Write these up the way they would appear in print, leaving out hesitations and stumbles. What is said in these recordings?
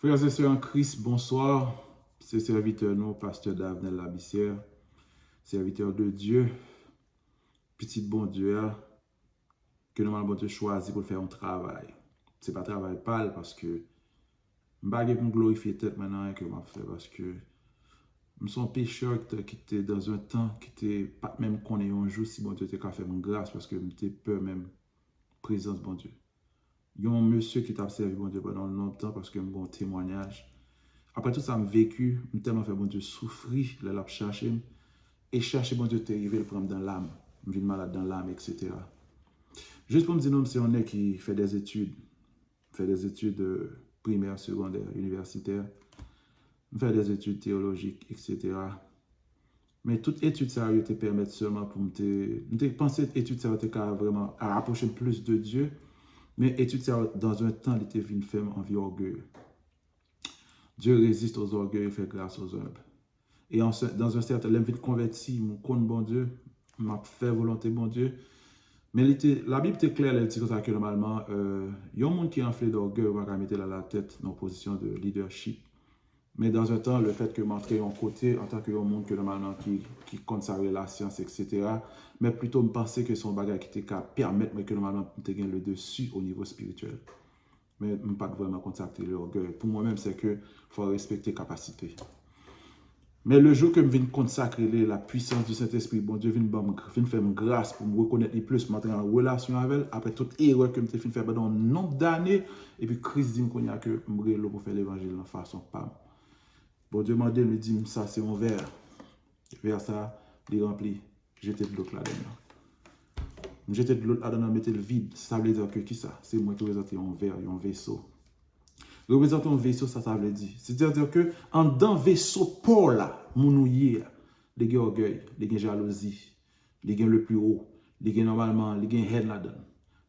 Frères et sœurs en Christ, bonsoir. C'est serviteur nous, pasteur Davenel Labissière, serviteur de Dieu, petit bon Dieu, que normalement bon Dieu choisit pour faire un travail. Ce n'est pas un travail pâle parce que je ne vais pas glorifier tête maintenant que je fais parce que je suis un pécheur qui était dans un temps qui était pas même qu'on ait un jour si bon Dieu était qu'à faire une grâce parce que j'étais peur même présence bon Dieu. Il y a un monsieur qui t'a servi bon Dieu pendant longtemps parce que j'ai un témoignage. Après tout ça, j'ai vécu, j'ai tellement fait bon Dieu souffrir, là, chercher, et chercher bon Dieu te arriver le prendre dans l'âme, je suis malade dans l'âme, etc. Juste pour me dire, non, c'est on est qui fait des études primaires, secondaires, universitaires, fait des études théologiques, etc. Mais toute étude sérieuse te permet seulement pour me penser que l'étude sérieuse te vraiment à rapprocher plus de Dieu, mais étude sérieuse dans un temps, il était une femme en vie orgueilleuse. Dieu résiste aux orgueils et fait grâce aux humbles. Et dans un certain temps, je converti, mon compte bon Dieu, m'a fait volonté bon Dieu. Mais la Bible est claire, elle dit que normalement, il y a un monde qui est enflé d'orgueil, on va mettre la tête dans une position de leadership. Mais dans un temps, le fait que m'entrer en côté, en tant que monde que normalement qui consacre la science, etc., mais plutôt me penser que son bagage qui était permettre que normalement de gagner le dessus au niveau spirituel. Mais je ne pas vraiment contacter l'orgueil. Pour moi-même, c'est que faut respecter les capacités. Mais le jour que je viens consacrer la puissance du Saint-Esprit, bon Dieu vient faire une grâce pour me reconnaître plus, m'entrer en relation avec elle, après toute erreur que je fait pendant un nombre d'années, et puis Christ dit que je me pour faire l'évangile de façon pas. Bon Dieu m'a dit, me dit, ça c'est un verre. Verre ça, il rempli. J'étais de l'autre là-dedans. J'étais de l'autre là-dedans, mettre le vide. Ça veut dire que qui ça? C'est moi qui représente un verre, un vaisseau. Représenter un vaisseau, ça veut dire. C'est-à-dire que en dans vaisseau pour là, mounouye, les gens orgueil, les gens jalousie, les gens le plus haut, les gens normalement, les gens head là-dedans,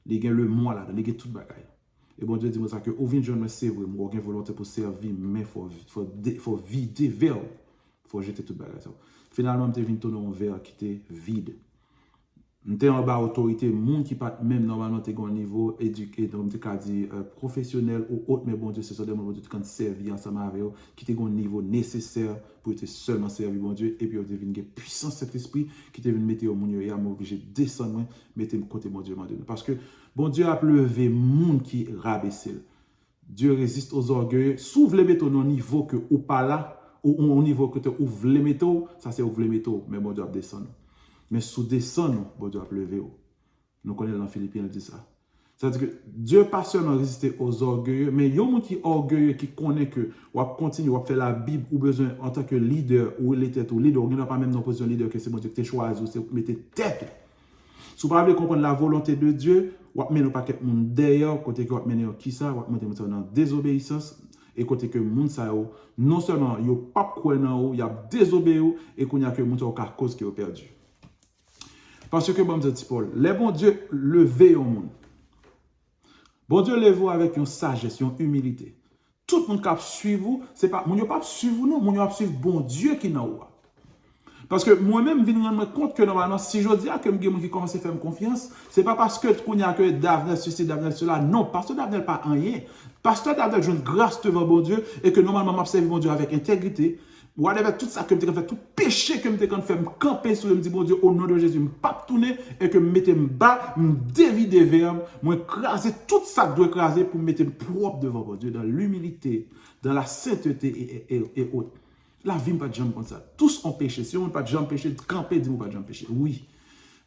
les gens le moi là-dedans, les gens tout bagaille. Et bon Dieu dit moi ça que au vin je me c'est vrai, moi j'ai volonté pour servir, mais faut vider verre, faut jeter tout bagaille ça. Finalement, je venu tourner un verre qui était vide. Nous en bas autorité, monde qui pas même normalement t'es au niveau éduqué, donc tu dit professionnel ou autre, mais bon Dieu, c'est ça des gens qui ont servi ensemble avec eux, qui t'es au niveau nécessaire pour être seulement servi bon Dieu, et puis on devine une puissance cet esprit qui te vient mettre au monde et à m'obliger de descendre, mettre côté mon Dieu parce que bon Dieu a levé monde qui rabaissé. Dieu résiste aux orgueils, s'ouvre les métaux au niveau que ou pas là, ou au niveau que tu ouvres les métaux, ça c'est ouvre les métaux, mais bon Dieu a descendre. Mais sous descendre, bon Dieu a levé. Nous connaissons dans Philippiens, il dit ça. C'est-à-dire que Dieu pas seulement résister aux orgueilleux, mais il y a des gens qui sont orgueilleux, qui connaissent que on continue, on faire la Bible, ou besoin en tant que leader, ou les têtes, ou leader, on n'a pas même dans position de leader, que c'est bon Dieu que tu choisi, ou c'est mettre tête. Si vous ne pouvez comprendre la volonté de Dieu, on met pas quelqu'un derrière, côté que on met qui ça, on met dans désobéissance, et côté que moun ça non seulement il pas quoi dans il y a désobéi et qu'on y a que moun ça cause qui est perdu. Parce que, bon Dieu, Paul, les bons Dieu levé au monde. Bon Dieu levé avec une sagesse, une humilité. Tout le monde qui suit vous, c'est pas, mon pas suivre vous, non, mon pas suivre bon Dieu qui n'a pas. Parce que moi-même, je me rends compte que normalement, si je dis à quelqu'un qui commence à faire confiance, ce n'est pas parce que tu connais que Davenel ceci, Davenel cela. Non, parce que Davenel pas rien. Parce que Davenel, j'ai une grâce devant bon Dieu et que normalement, je servi bon Dieu avec intégrité. Ou avec tout ça que je fait, tout péché que je fait, me camper sur le me dit, bon Dieu, au nom de Jésus, me pas tourner et que me mette bas, me dévider vers, me écraser tout ça que je dois écraser pour me mettre propre devant bon Dieu, dans l'humilité, dans la sainteté et autres. La vie n'est pas de jambe comme ça. Tous ont péché. Si on n'a pas de jambe péché, camper, dis-moi pas de jambe péché. Oui.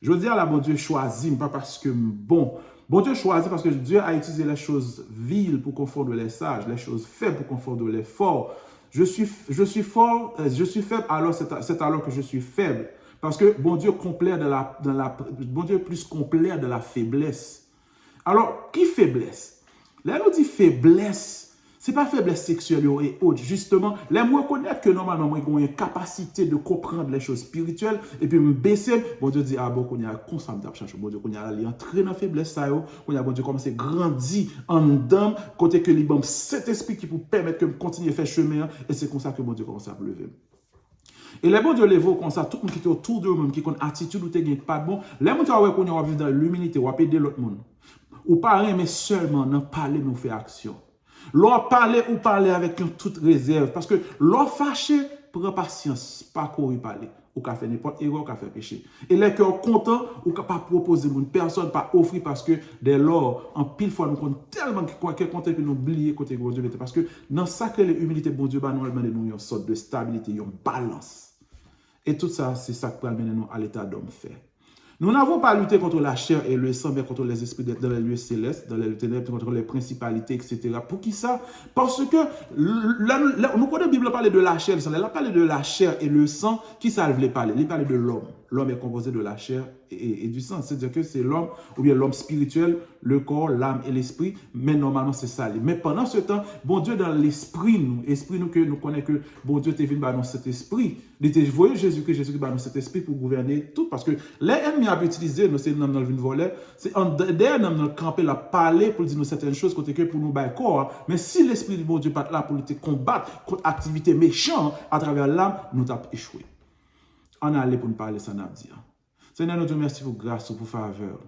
Je veux dire, là, bon Dieu choisit, pas parce que bon. Bon Dieu choisit parce que Dieu a utilisé les choses viles pour confondre les sages, les choses faibles pour confondre les forts. Je suis fort, je suis faible, alors c'est alors que je suis faible. Parce que bon Dieu bon Dieu est plus complet de la faiblesse. Alors, qui faiblesse? Là, nous dit faiblesse. Ce n'est pas faiblesse sexuelle et autres. Justement, là, moi, reconnaître que normalement, moi, j'ai une capacité de comprendre les choses spirituelles et puis me baisser. Bon Dieu dit, ah bon, qu'on y a constamment chercher. Bon Dieu, qu'on y a entré dans la faiblesse, ça, qu'on y a, bon Dieu, commencé à grandir en dedans, côté que l'ibam, cet esprit qui peut permettre que je continue à faire chemin, et c'est comme ça que bon Dieu commence à lever. Et les bons Dieu les comme ça, tout le monde qui est autour de eux-mêmes, qui a une attitude ou qui pas bon, les gens qui ont vivre dans l'humilité, ou aider l'autre monde. Ou pas rien, mais seulement, n'en parler, nous faire action. L'on parler ou parler avec une toute réserve. Parce que l'on fâché, prend patience, pas courir parler. Ou qu'a fait n'importe erreur, ou qu'a fait péché. Et les cœurs contents, ou qu'a pas proposer une personne, pas offrir parce que dès lors, en pile fois, nous comptons tellement que content que nous oublions côté de Dieu. Parce que dans ça que l'humilité, bon Dieu, nous demande une sorte de stabilité, une balance. Et tout ça, c'est ça qui peut amener nous à l'état d'homme fait. Nous n'avons pas lutté contre la chair et le sang, mais contre les esprits dans les lieux célestes, dans les lieux ténèbres, contre les principalités, etc. Pour qui ça? Parce que nous connaissons la Bible parler de la chair, elle a parlé de la chair et le sang, qui ça voulait parler? Il parlait de l'homme. L'homme est composé de la chair et du sang. C'est-à-dire que c'est l'homme, ou bien l'homme spirituel, le corps, l'âme et l'esprit, mais normalement c'est ça. Mais pendant ce temps, bon Dieu dans l'esprit, nous que nous connaissons que bon Dieu est venu dans cet esprit. Il était voyé Jésus-Christ dans cet esprit pour gouverner tout. Parce que les ennemis ont utilisé, nous c'est nous dans le volet, c'est en derrière nous dans camper la parler pour dire nous certaines choses côté que pour nous bailler corps. Mais si l'esprit du bon Dieu pas là pour lutter combattre contre activité méchante à travers l'âme, nous avons échoué. On a allé pour nous parler sans nous dire. Seigneur, nous te remercions pour grâce, pour faveur.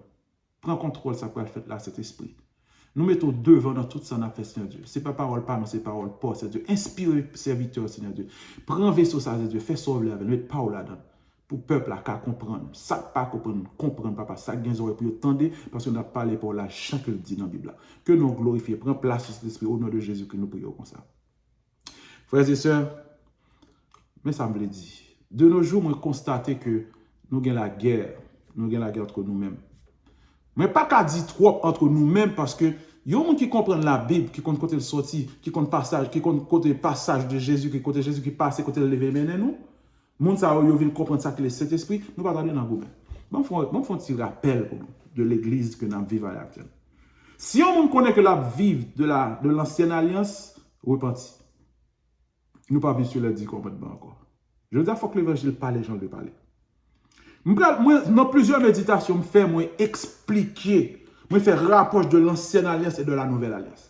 Prends contrôle ça pour faire là cet esprit. Nous mettons devant dans tout ça, nous fait, Seigneur Dieu. Ce n'est pas parole par nous, c'est parole pour, Seigneur Dieu. Inspire serviteur, Seigneur Dieu. Prends vaisseau ça, Seigneur Dieu. Fais sauver avec nous, mets parole là-dedans. Pour le peuple là, qu'à comprendre. Ça pas comprendre, papa. Ça gagne pour entendre, parce qu'on a parlé pour la chant que le dit dans la Bible. Que nous glorifions. Prends place sur cet esprit au nom de Jésus que nous prions comme ça. Frères et sœurs, mais ça me l'a dit. De nos jours, moi, constater que nous avons la guerre. Nous avons la guerre entre nous-mêmes. Mais pas qu'à dire trop entre nous-mêmes parce que il y a des gens qui comprennent la Bible, qui comptent côté le sorti, qui comptent passage, qui comptent côté passage de Jésus, qui côté Jésus qui passe, côté le lever mener nous. Moun ça yo vient comprendre ça que le Saint-Esprit nous pas dans goût. Bon font un petit rappel pour nous de l'église que nous vivons à l'actuel. Si on connaît que la vive de l'ancienne alliance, repenti. Nous pas vivre sur les 10 commandements encore. Je veux dire, il faut que l'évangile parle, les gens le parlent. Moi, dans plusieurs méditations, moi expliquer, moi faire rapport de l'ancienne alliance et de la nouvelle alliance.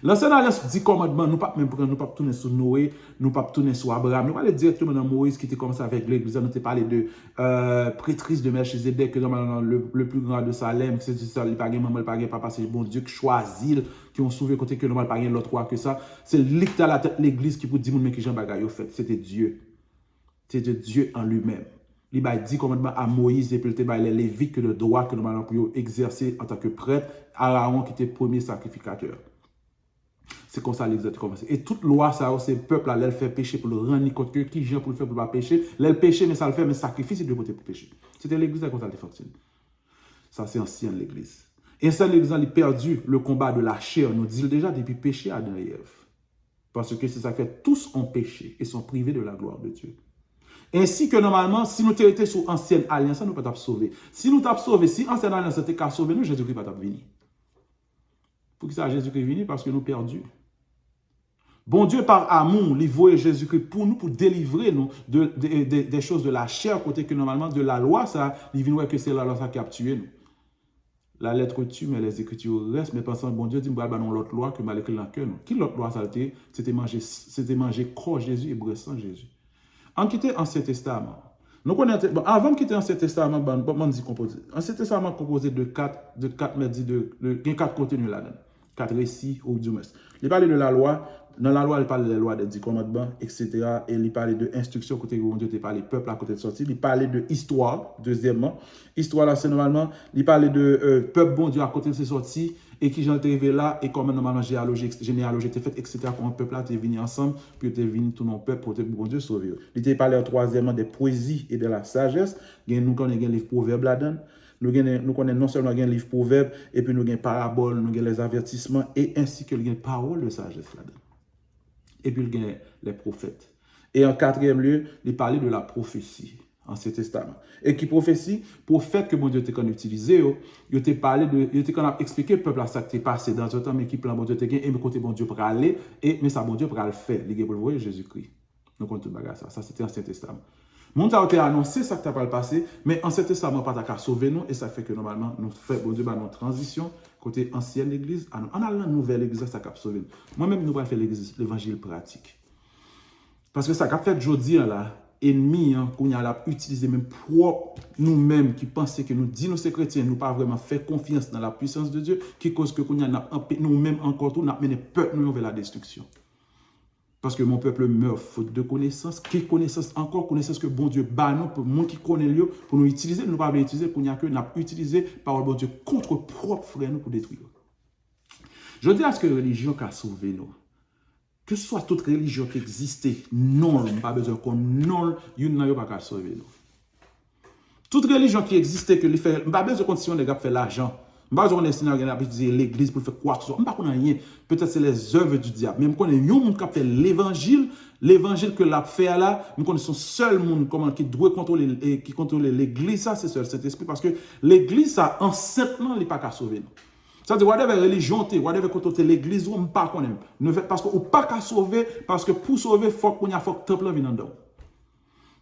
L'ancienne alliance dit commandement, nous pas même prendre, nous pas tourner sur Noé, nous pas tourner sur Abraham, nous pas aller directement dans Moïse qui était commencé avec l'église, nous avons parlé de prêtrice de Melchizedek, que normalement le plus grand de Salem, c'est ça, il pas maman, il pas papa, c'est bon Dieu qui choisit, qui ont sauvé côté que normalement pas l'autre roi que ça, c'est l'état la tête l'église qui pour dire mais que Jean Bagaille fait, c'était Dieu. C'était Dieu en lui-même. Il a dit commandement à Moïse et puis il les Lévites que le droit que nous allons exercer en tant que prêtre, Aaron qui était le premier sacrificateur. C'est comme ça l'exercice commence. Et toute loi, ça, c'est le peuple là, elle fait pécher pour le rendre compte que qui vient pour le faire pour ne pas pécher. Elle péché, mais ça le fait, mais sacrifice, il doit côté pour pécher. C'était l'église qui a fonctionné. Ça, c'est ancien l'église. Et ça, l'église, il a perdu le combat de la chair, nous dit déjà depuis péché Adam et Ève. Parce que c'est ça fait, tous ont péché et sont privés de la gloire de Dieu. Ainsi que normalement, si nous étions sous ancienne alliance, nous ne pouvons pas sauver. Si nous t'avons sauvé, si ancienne alliance était qu'à sauver nous, Jésus-Christ va venir. Pour qui ça Jésus-Christ venu? Parce que nous perdus. Bon Dieu, par amour, il voit Jésus-Christ pour nous, pour délivrer nous des choses de la chair, côté que normalement de la loi, ça, il vient que c'est la loi qui a tué nous. La lettre tue, mais les écritures restent. Mais pensant, bon Dieu dit, nous avons l'autre loi que mal écrit dans le cœur. Qui l'autre loi, ça c'était manger corps Jésus et bresson Jésus. En quitter l'Ancien Testament, nous connaissons, bon, avant de quitter l'Ancien Testament, l'Ancien Testament composé de quatre contenus là-dedans, 4 récits ou du moins. Il parlait de la loi, dans la loi, il parlait des lois, des 10 commandements, etc. Et il parlait de instruction, côté où Dieu parlait peuple à côté de sortie. Il parlait de histoire, deuxièmement. Histoire là, c'est normalement, il parlait de peuple bon Dieu à côté de ses sorties. Et qui j'en arrivé là, et comment normalement généalogie était faite, etc. Comment un peuple là était venu ensemble, puis était venu tout nos peuple pour bon Dieu sauver. Il était parlé troisièmement des poésies et de la sagesse. Nous connaissons les livres proverbes là-dedans. Nous connaissons non seulement les livres proverbes, et puis nous avons les paraboles, nous avons les avertissements, et ainsi que les paroles de sagesse là-dedans. Et puis nous avons les prophètes. Et en quatrième lieu, il parlait de la prophétie. Ancien Testament. Et qui prophétie, prophète que bon Dieu était utilisé, il était parlé de, il était expliqué le peuple à ça qui est passé dans ce temps, mais qui plan bon Dieu était et mais côté bon Dieu pour aller, et mais ça bon Dieu pour le faire, il pour le voir Jésus-Christ. Nous comptons tout bagage ça. Ça c'était Ancien Testament. Mon Dieu a été annoncé ça qui t'a pas le passé, mais Ancien Testament pas qu'à sauver nous et ça fait que normalement nous fait bon Dieu bah notre transition côté ancienne église, on a la nouvelle église ça qui a sauvé nous. Moi-même nous va faire l'évangile pratique. Parce que ça qu'a fait aujourd'hui là ennemi, qu'on a utilisé même pour nous-mêmes qui pensons que nous disons nous chrétiens, nous pas vraiment fait confiance dans la puissance de Dieu, qui cause que nous-mêmes encore tout, nous avons mené peuple nous vers la destruction. Parce que mon peuple meurt faute de connaissance. Qui connaissance encore? Connaissance que bon Dieu bat nous pour nous qui connaît Dieu, pour nous utiliser. Nous ne pouvons pas utiliser pour nous que nous avons utilisé par bon Dieu contre propre frère nous pour détruire. Je dis à ce que la religion qui a sauvé nous, que ce soit toute religion qui existait, non, pas besoin qu'on non, il n'a pas qu'à sauver nous. Toute religion qui existait, que fait, pas besoin de condition de faire l'argent. Pas besoin de l'église pour faire quoi que ce soit. Pas rien. Peut-être c'est les œuvres du diable. Même quand il y a un monde qui fait l'évangile que l'a fait là, nous connaissons seul monde qui doit contrôler l'église, ça c'est seul Saint-Esprit parce que l'église ça enseignement n'est pas qu'à sauver nous. Ça veut dire whatever religion whatever côté l'église on pas connaît. Parce que ou pas qu'à sauver parce que pour sauver faut qu'on y a faut que temple vienne dedans.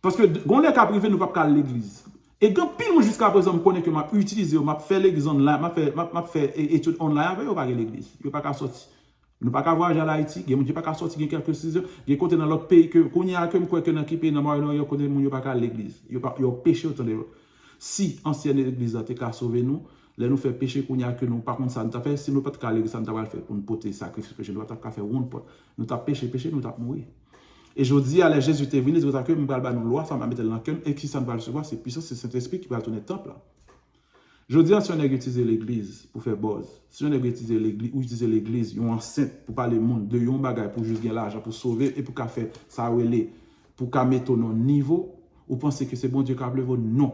Parce que gon les cas privé nous pas qu'à l'église. Et quand pile jusqu'à présent me connaît que m'a utilisé m'a fait l'église online, m'a fait études online avec pas l'église. Il pas qu'à sortir. Nous pas qu'à voyager à Haïti, il n'y a pas qu'à sortir quelques saisons, il y a côté dans l'autre pays que qu'on y a comme quoi que dans qui pays dans Moyen il connaît mon pas qu'à l'église. Il pas péché autant de si ancienne église a été qu'à sauver nous, là nous fait péché qu'on y a que nous par contre ça nous fait si nous pas qu'à l'église ça nous va faire pour nous porter sacrifice péché nous pas faire one pot. Nous t'a péché nous t'a mourir. Et je dis à Jésus t'est venu, c'est que nous va nous loi, ça va mettre dans le cœur et qui ça va recevoir, c'est puissance, c'est Saint-Esprit qui va tourner temple là. Je dis si on a utilisé l'église pour faire buzz, si on a utilisé l'église ou utiliser l'église, une enceinte pour parler au monde de yon bagay pour juste gagner l'argent pour sauver et pour qu'a faire ça relé pour qu'a mettre au niveau, ou pensez que c'est bon Dieu qui a levé non.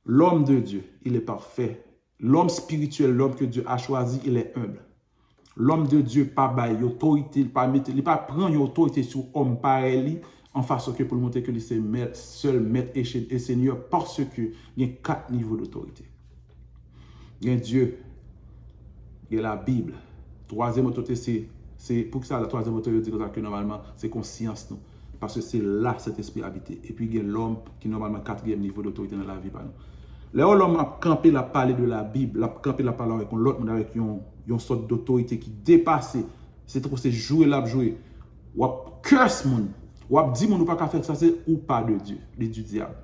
L'homme de Dieu, il est parfait. L'homme spirituel, l'homme que Dieu a choisi, il est humble. L'homme de Dieu pas bail autorité, il pas prend une autorité sur homme pareil en façon que pour montrer que c'est seul maître et seigneur parce que il y a 4 niveaux d'autorité. Il y a Dieu, il y a la Bible. Troisième autorité c'est pour que ça la troisième autorité que normalement c'est conscience nous parce que c'est là cet esprit habité. Et puis il y a l'homme qui normalement 4e niveau d'autorité dans la vie par nous. Là, l'homme a campé la parler de la Bible, a campé la parler avec l'autre monde avec une sorte d'autorité qui dépasse. C'est trop, c'est jouer là, jouer. Ou curse monde. Ou dit mon ou pas qu'à faire ça, c'est ou pas de Dieu, du diable.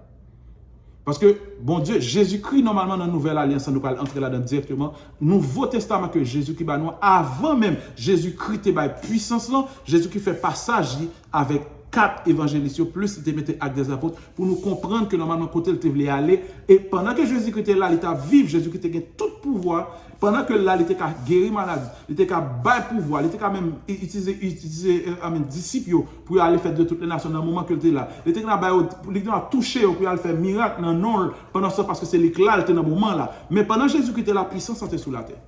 Parce que, bon Dieu, Jésus-Christ, normalement, dans la Nouvelle Alliance, nous allons entrer là-dedans directement. Nouveau Testament que Jésus-Christ bat nous, avant même Jésus-Christ te bat puissance là, Jésus-Christ fait passage avec 4 évangélistes plus il te mettait actes des apôtres pour nous comprendre que normalement côté il voulait aller et pendant que Jésus était là il était vivre Jésus était gain tout pouvoir pendant que là il était guérir maladie il était bailler pouvoir il était quand même utiliser disciples pour aller faire de toutes les nations dans le moment que il était là il était là toucher pour aller faire miracle non pendant ça parce que c'est l'éclat il était dans le moment là mais pendant Jésus était la puissance était sous la terre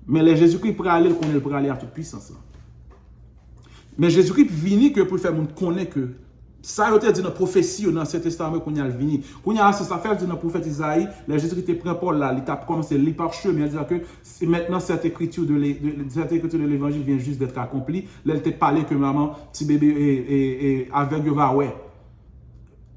mais les Jésus-Christ pour aller connaît pour aller à toute puissance là. Mais Jésus-Christ vini que pour faire monde connaître que ça a été dit dans la prophétie dans l'Ancien Testament qu'on y a vini. Qu'on y a ça fait dit dans le prophète Isaïe, les Jésus-Christ prend Paul là, il a commencé à lire par chemin, il dit que maintenant cette écriture de l'évangile vient juste d'être accomplie. Là il t'a parlé que maman, petit bébé et aveugle va ouais.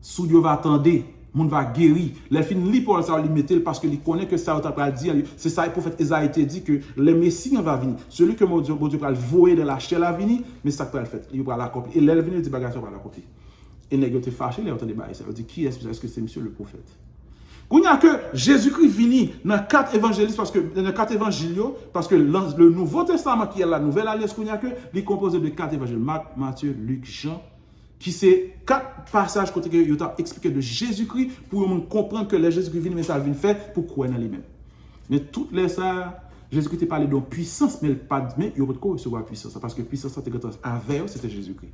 Sourd va attendre. Monde va guérir. Les filles lit pour ça, il mettait parce qu'il connaît que ça va dire. C'est ça, le prophète Isaïe a dit que le Messie va venir. Celui que mon Dieu va le voyer de la chair va venir, mais ça va le faire. Il va l'accomplir. Et là, il vient dire bagage va l'accomplir. Et les gens étaient fâchés, les gens débat. Ça veut dire qui est-ce que c'est monsieur le prophète? Il y a que Jésus-Christ vini dans 4 évangélistes parce que dans 4 évangiles parce que le Nouveau Testament qui est la Nouvelle Alliance qu'il y a que il est composé de 4 évangiles Marc, Matthieu, Luc, Jean. Qui c'est 4 passages côté que il t'a expliqué de Jésus-Christ pour comprendre que le Jésus-Christ vient mais ça vient faire pour croire dans lui-même. Mais toutes les ça Jésus-Christ t'a parlé de puissance mais pas mais il peut pas recevoir puissance parce que puissance c'était avec c'était Jésus-Christ.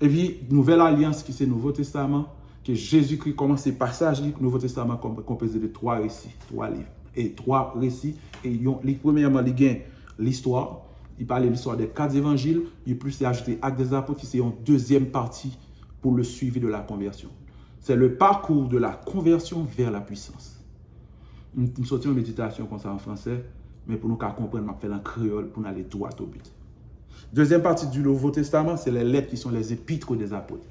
Et puis nouvelle alliance qui c'est Nouveau Testament que Jésus-Christ commence ces passages le Nouveau Testament composé de 3 récits, 3 livres et 3 récits et premièrement il gagne l'histoire. Il parlait de l'histoire des 4 évangiles, il plus ajouté Actes des apôtres qui c'est une deuxième partie pour le suivi de la conversion. C'est le parcours de la conversion vers la puissance. Nous sortons en méditation comme ça en français, mais pour nous comprendre, on fait en créole pour nous aller droit au but. Deuxième partie du Nouveau Testament, c'est les lettres qui sont les épîtres des apôtres.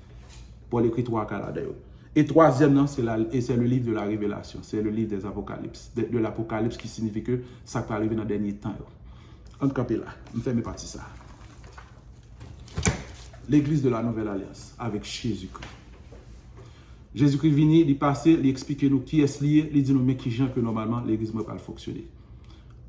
Paul écrit 3 cas d'ailleurs. Et troisième, c'est le livre de la Révélation, c'est le livre des Apocalypses, de l'Apocalypse qui signifie que ça peut arriver dans le dernier temps. On campe là, on fait mes parties ça. l'église de la nouvelle alliance avec Jésus-Christ. Jésus-Christ vini, il passe, il explique nous qui est lié, il dit nous mais qui gens que normalement l'église ne peut pas fonctionner.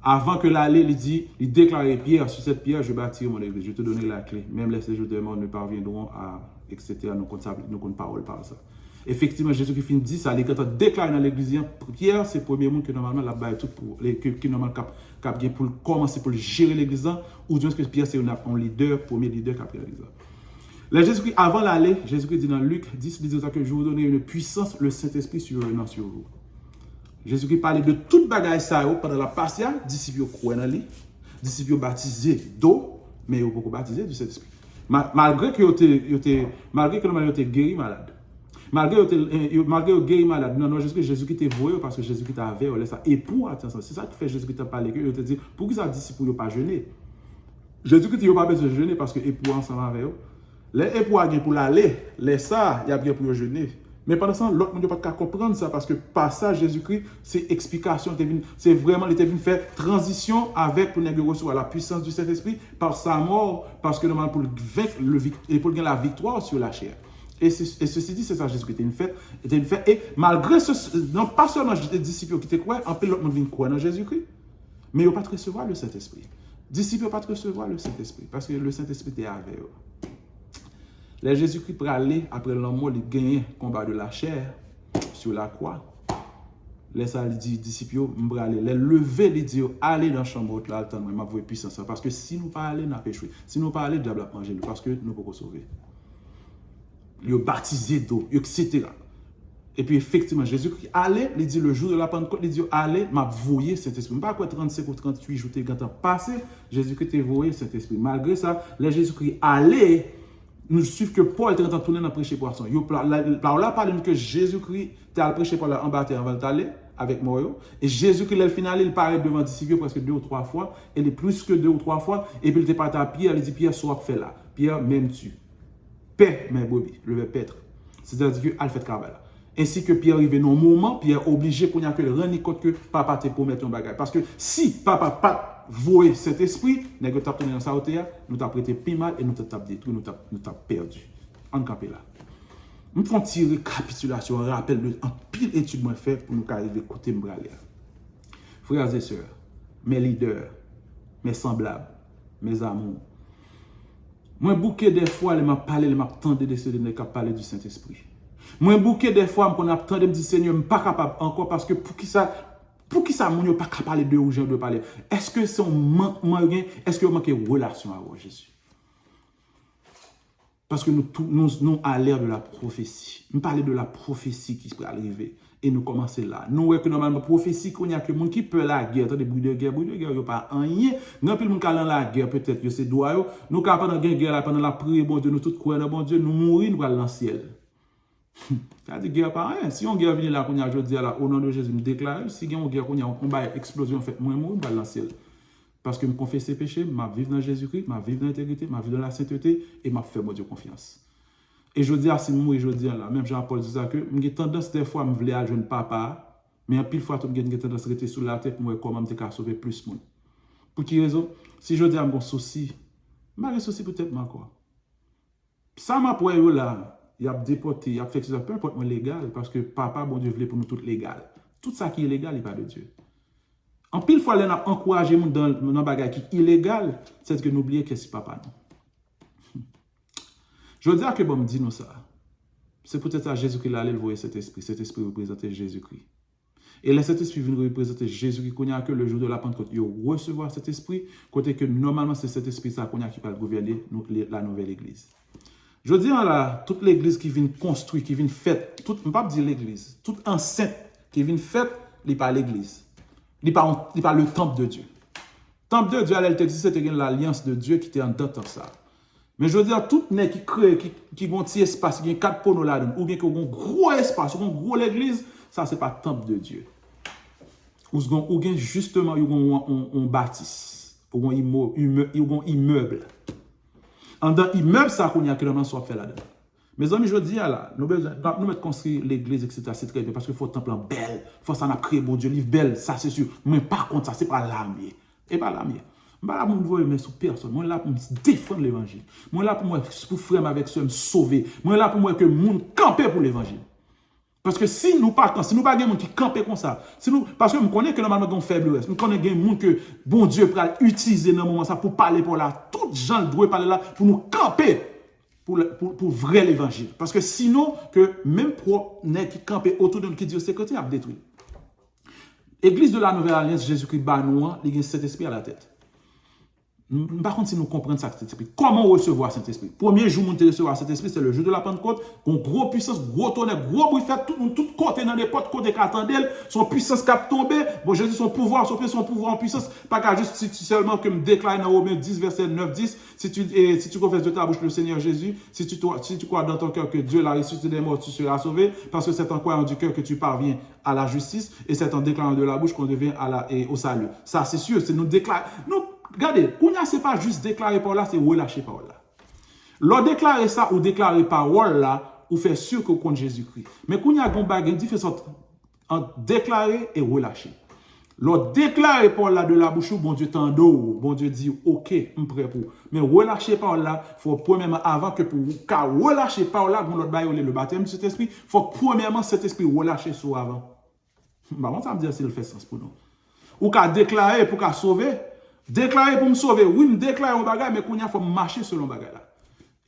Avant que l'aller, il dit, il déclarait Pierre, sur cette pierre, je bâtirai mon église, je te donnerai la clé. Même les séjours de mort ne parviendront à, etc. Nous comptons parole par ça. Effectivement, Jésus-Christ dit ça, il déclare dans l'église, Pierre, c'est le premier monde que normalement la baille tout pour qui normalement cap pour commencer pour gérer l'église, ou bien que Pierre c'est un leader, premier leader qui a pris l'église. Là, Jésus-Christ, avant l'aller, Jésus-Christ dit dans Luc 10, il dit que je vous donnerai une puissance, le Saint-Esprit sur vous. Jésus-Christ parlait de toute bagaille ça pendant la passion, disciples croient dans lui, disciples baptisés d'eau, mais ils ne pas baptisés du Saint-Esprit. Malgré que normalement ils étaient guéris malades. Malgré qu'ils guéri malade, non, Jésus-Christ était voué parce que Jésus-Christ avait ça. Et pour, attention, c'est ça qui fait Jésus-Christ parler que il te dit, pour qu'ils soient disciples, ils ne pas jeûner. Jésus-Christ n'a pas besoin de jeûner parce que époux ensemble avec eux. Les époux ont pour l'aller, les ça, il y a bien pour jeûner. Mais pendant ce temps, l'autre ne peut pas comprendre ça parce que par ça, Jésus-Christ, c'est explication, c'est vraiment, il était venu faire transition avec pour recevoir la puissance du Saint-Esprit par sa mort, parce que normalement pour vaincre et pour gagner la victoire sur la chair. Et ceci dit, c'est ça, Jésus-Christ était une fête. Et malgré ce, non pas seulement les disciples qui étaient quoi, en fait, l'autre monde vient croire dans Jésus-Christ, mais ils n'ont pas recevoir le Saint-Esprit. Les disciples n'ont pas recevoir le Saint-Esprit, parce que le Saint-Esprit était avec eux. Les Jésus-Christ pour aller, après la mort, il gagnait le combat de la chair sur la croix. Les ça, il dit, disciples, les lever, il dit, allez dans la chambre, là, attendre, m'a voué puissance. Parce que si nous ne pas aller, nous avons échoué. Si nous ne pas aller, le diable a mangé nous, parce que nous ne pouvons pas sauver. Ils ont baptisé d'eau, etc. Et puis effectivement, Jésus-Christ allait, il dit le jour de la Pentecôte, il dit allez, m'a voué Saint-Esprit. Pas quoi 35 ou 38 jours, quand temps passé, Jésus-Christ t'a voué Saint-Esprit. Malgré ça, les Jésus-Christ allait, nous suivons que Paul était en train de tourner dans le prêcher poisson. Par là, parle que Jésus-Christ t'a prêché par là en bataille avant d'aller avec moi. Et Jésus-Christ, le final, il paraît devant les disciples presque 2 ou 3 fois. Il est plus que 2 ou 3 fois. Et puis il était parti à Pierre, il dit Pierre, soit fait là. Pierre, même tu. Paix, mes brebis, le verbe paître. C'est-à-dire que al fait travail là. Ainsi que Pierre arrive dans un moment, Pierre obligé qu'on y a que rendre compte que papa te promet un bagage. Parce que si papa pas voué cet esprit, nous avons tourné dans sa hauteur, nous avons prêté plus mal et nous avons détruit, nous avons perdu. En campé là. Nous faisons une récapitulation, un rappel de un pile étude moi fait pour nous arriver à côté m'braler. Frères et sœurs, mes leaders, mes semblables, mes amours. Moi, bouquet des fois, je m'a parlé, je m'a tendu de se parler du Saint-Esprit. Moi, bouquet des fois, je m'a tendu de me dire, Seigneur, je ne suis pas capable encore parce que pour qui ça, je ne suis pas capable de parler de ou de parler. Est-ce que c'est un moyen, est-ce que vous manquez de relation avec Jésus? Parce que nous à l'ère de la prophétie. Nous parlons de la prophétie qui peut arriver. Et nous commençons là. Nous voyons que normalement, la prophétie, qu'on y a que les gens qui peuvent la guerre, des bruits de guerre, il n'y a pas rien. Nous avons plus de gens la guerre, peut-être que c'est droit. Nous, pendant la guerre, pendant la prière, bon Dieu, nous tous croyons dans bon Dieu, nous mourons, nous allons dans le ciel. Ça dit guerre pas rien. Si on guerre vient là, qu'on y a aujourd'hui, au nom de Jésus, nous déclarons, si on guerre, qu'on y a un combat, explosion, en fait, moi, nous allons dans le ciel. Parce que je confesse ses péchés, je vis dans Jésus-Christ, je vis dans l'intégrité, je vis dans la sainteté et je fais mon Dieu confiance. Et je dis à si moi, je dis là, même Jean-Paul dit ça, que j'ai tendance des fois à me vouloir à jeune papa, mais en pile fois, j'ai tendance à rester sous la tête pour moi comment je sauver plus de monde. Pour quelle raison? Si je dis à mon souci, je vais souci peut-être encore. Ça m'a pour là, il a déporté, il a fait ça, peu importe moi légal, parce que papa, bon Dieu, voulait pour nous tout légal. Tout ça qui est légal, il n'est pas de Dieu. En pile fois, on a encouragé dans un bagage qui est illégal, c'est que nous oublions que c'est papa. Non. Je veux dire que bon, me dit nous ça. C'est peut-être à Jésus qui allait voir cet esprit. Cet esprit représentait Jésus-Christ. Et là, cet esprit vient représenter Jésus-Christ, qu'on a que le jour de la Pentecôte, il recevoir cet esprit, côté que normalement, c'est cet esprit ça qu'on a qui va gouverner la nouvelle église. Je veux dire là, toute l'église qui vient construire, qui vient faite, je ne peux pas dire l'église, toute enceinte qui vient faite, il n'est pas l'église. Il n'est pas le temple de Dieu. Le temple de Dieu, elle te dit, c'était l'alliance de Dieu qui était en dedans de ça. Mais je veux dire, tout nez qui crée, qui a un petit espace, qui a 4 poneaux là-dedans, ou bien qui a un gros espace, ou un gros l'église, ça, ce n'est pas le temple de Dieu. Ou bien justement, il y a un bâtisse, ou un immeuble. En dans l'immeuble, ça, qu'on y a clairement soit fait là-dedans. Mes amis, je dis là, nous mettre construire l'église, etc. C'est très bien parce qu'il faut un temple belle, il faut ça n'a créé bon Dieu, livre belle, ça c'est sûr. Mais par contre, ça c'est pas l'armée. Et pas l'armée. Je suis là pour me voir mais sur personne. Je suis là pour me défendre l'évangile. Je suis là pour frère avec ceux me sauver. Je suis là pour moi que le monde campe pour l'évangile. Parce que si nous pas si nous pas des gens qui campent comme ça, si nous parce que nous connaissons que normalement on faiblesse, nous connaissons des gens que bon Dieu peut utiliser dans moment ça pour parler pour là, tout gens doivent parler là pour nous camper pour vrai l'évangile. Parce que sinon que même pour nèg qui camper autour de nous qui dit c'est côté a détruit. Église de la Nouvelle Alliance Jésus-Christ ba nous, il y a Saint-Esprit à la tête. Par contre, si nous comprenons ça, Saint-Esprit, comment recevoir Saint-Esprit? Premier jour où nous recevoir Saint-Esprit, c'est le jour de la Pentecôte. Une grosse puissance, gros tonnerre, gros bruit fait, tout côté dans les portes, côté qu'attendait, son puissance qui a tombé. Bon, Jésus, son pouvoir en puissance. Pas qu'à juste seulement que me déclare dans Romains 10, verset 9, 10. Si tu confesses de ta bouche le Seigneur Jésus, si tu crois dans ton cœur que Dieu l'a ressuscité des morts, tu seras sauvé. Parce que c'est en croyant du cœur que tu parviens à la justice et c'est en déclarant de la bouche qu'on devient au salut. Ça, c'est sûr, c'est nous déclarer. Regardez, Kounya, ce n'est pas juste déclarer par là, c'est relâcher par là. Lors déclarer ça ou déclarer parole là, ou faire sûr que vous compte Jésus-Christ. Mais Kounya, il y a une différence entre déclarer et relâcher. Lors déclarer par là de la bouche, bon Dieu t'endort, bon Dieu dit, ok, je suis prêt pour. Mais relâcher par là, il faut premièrement, avant que pour relâcher par là, pour le baptême de cet esprit, il faut premièrement cet esprit relâcher sur avant. Bah, ça me dit si il fait sens pour nous. Ou qu'à déclarer pour qu'à sauver. Déclarer pour me sauver. Oui, me déclarer un bagage, mais qu'on y a faut marcher selon le bagage là.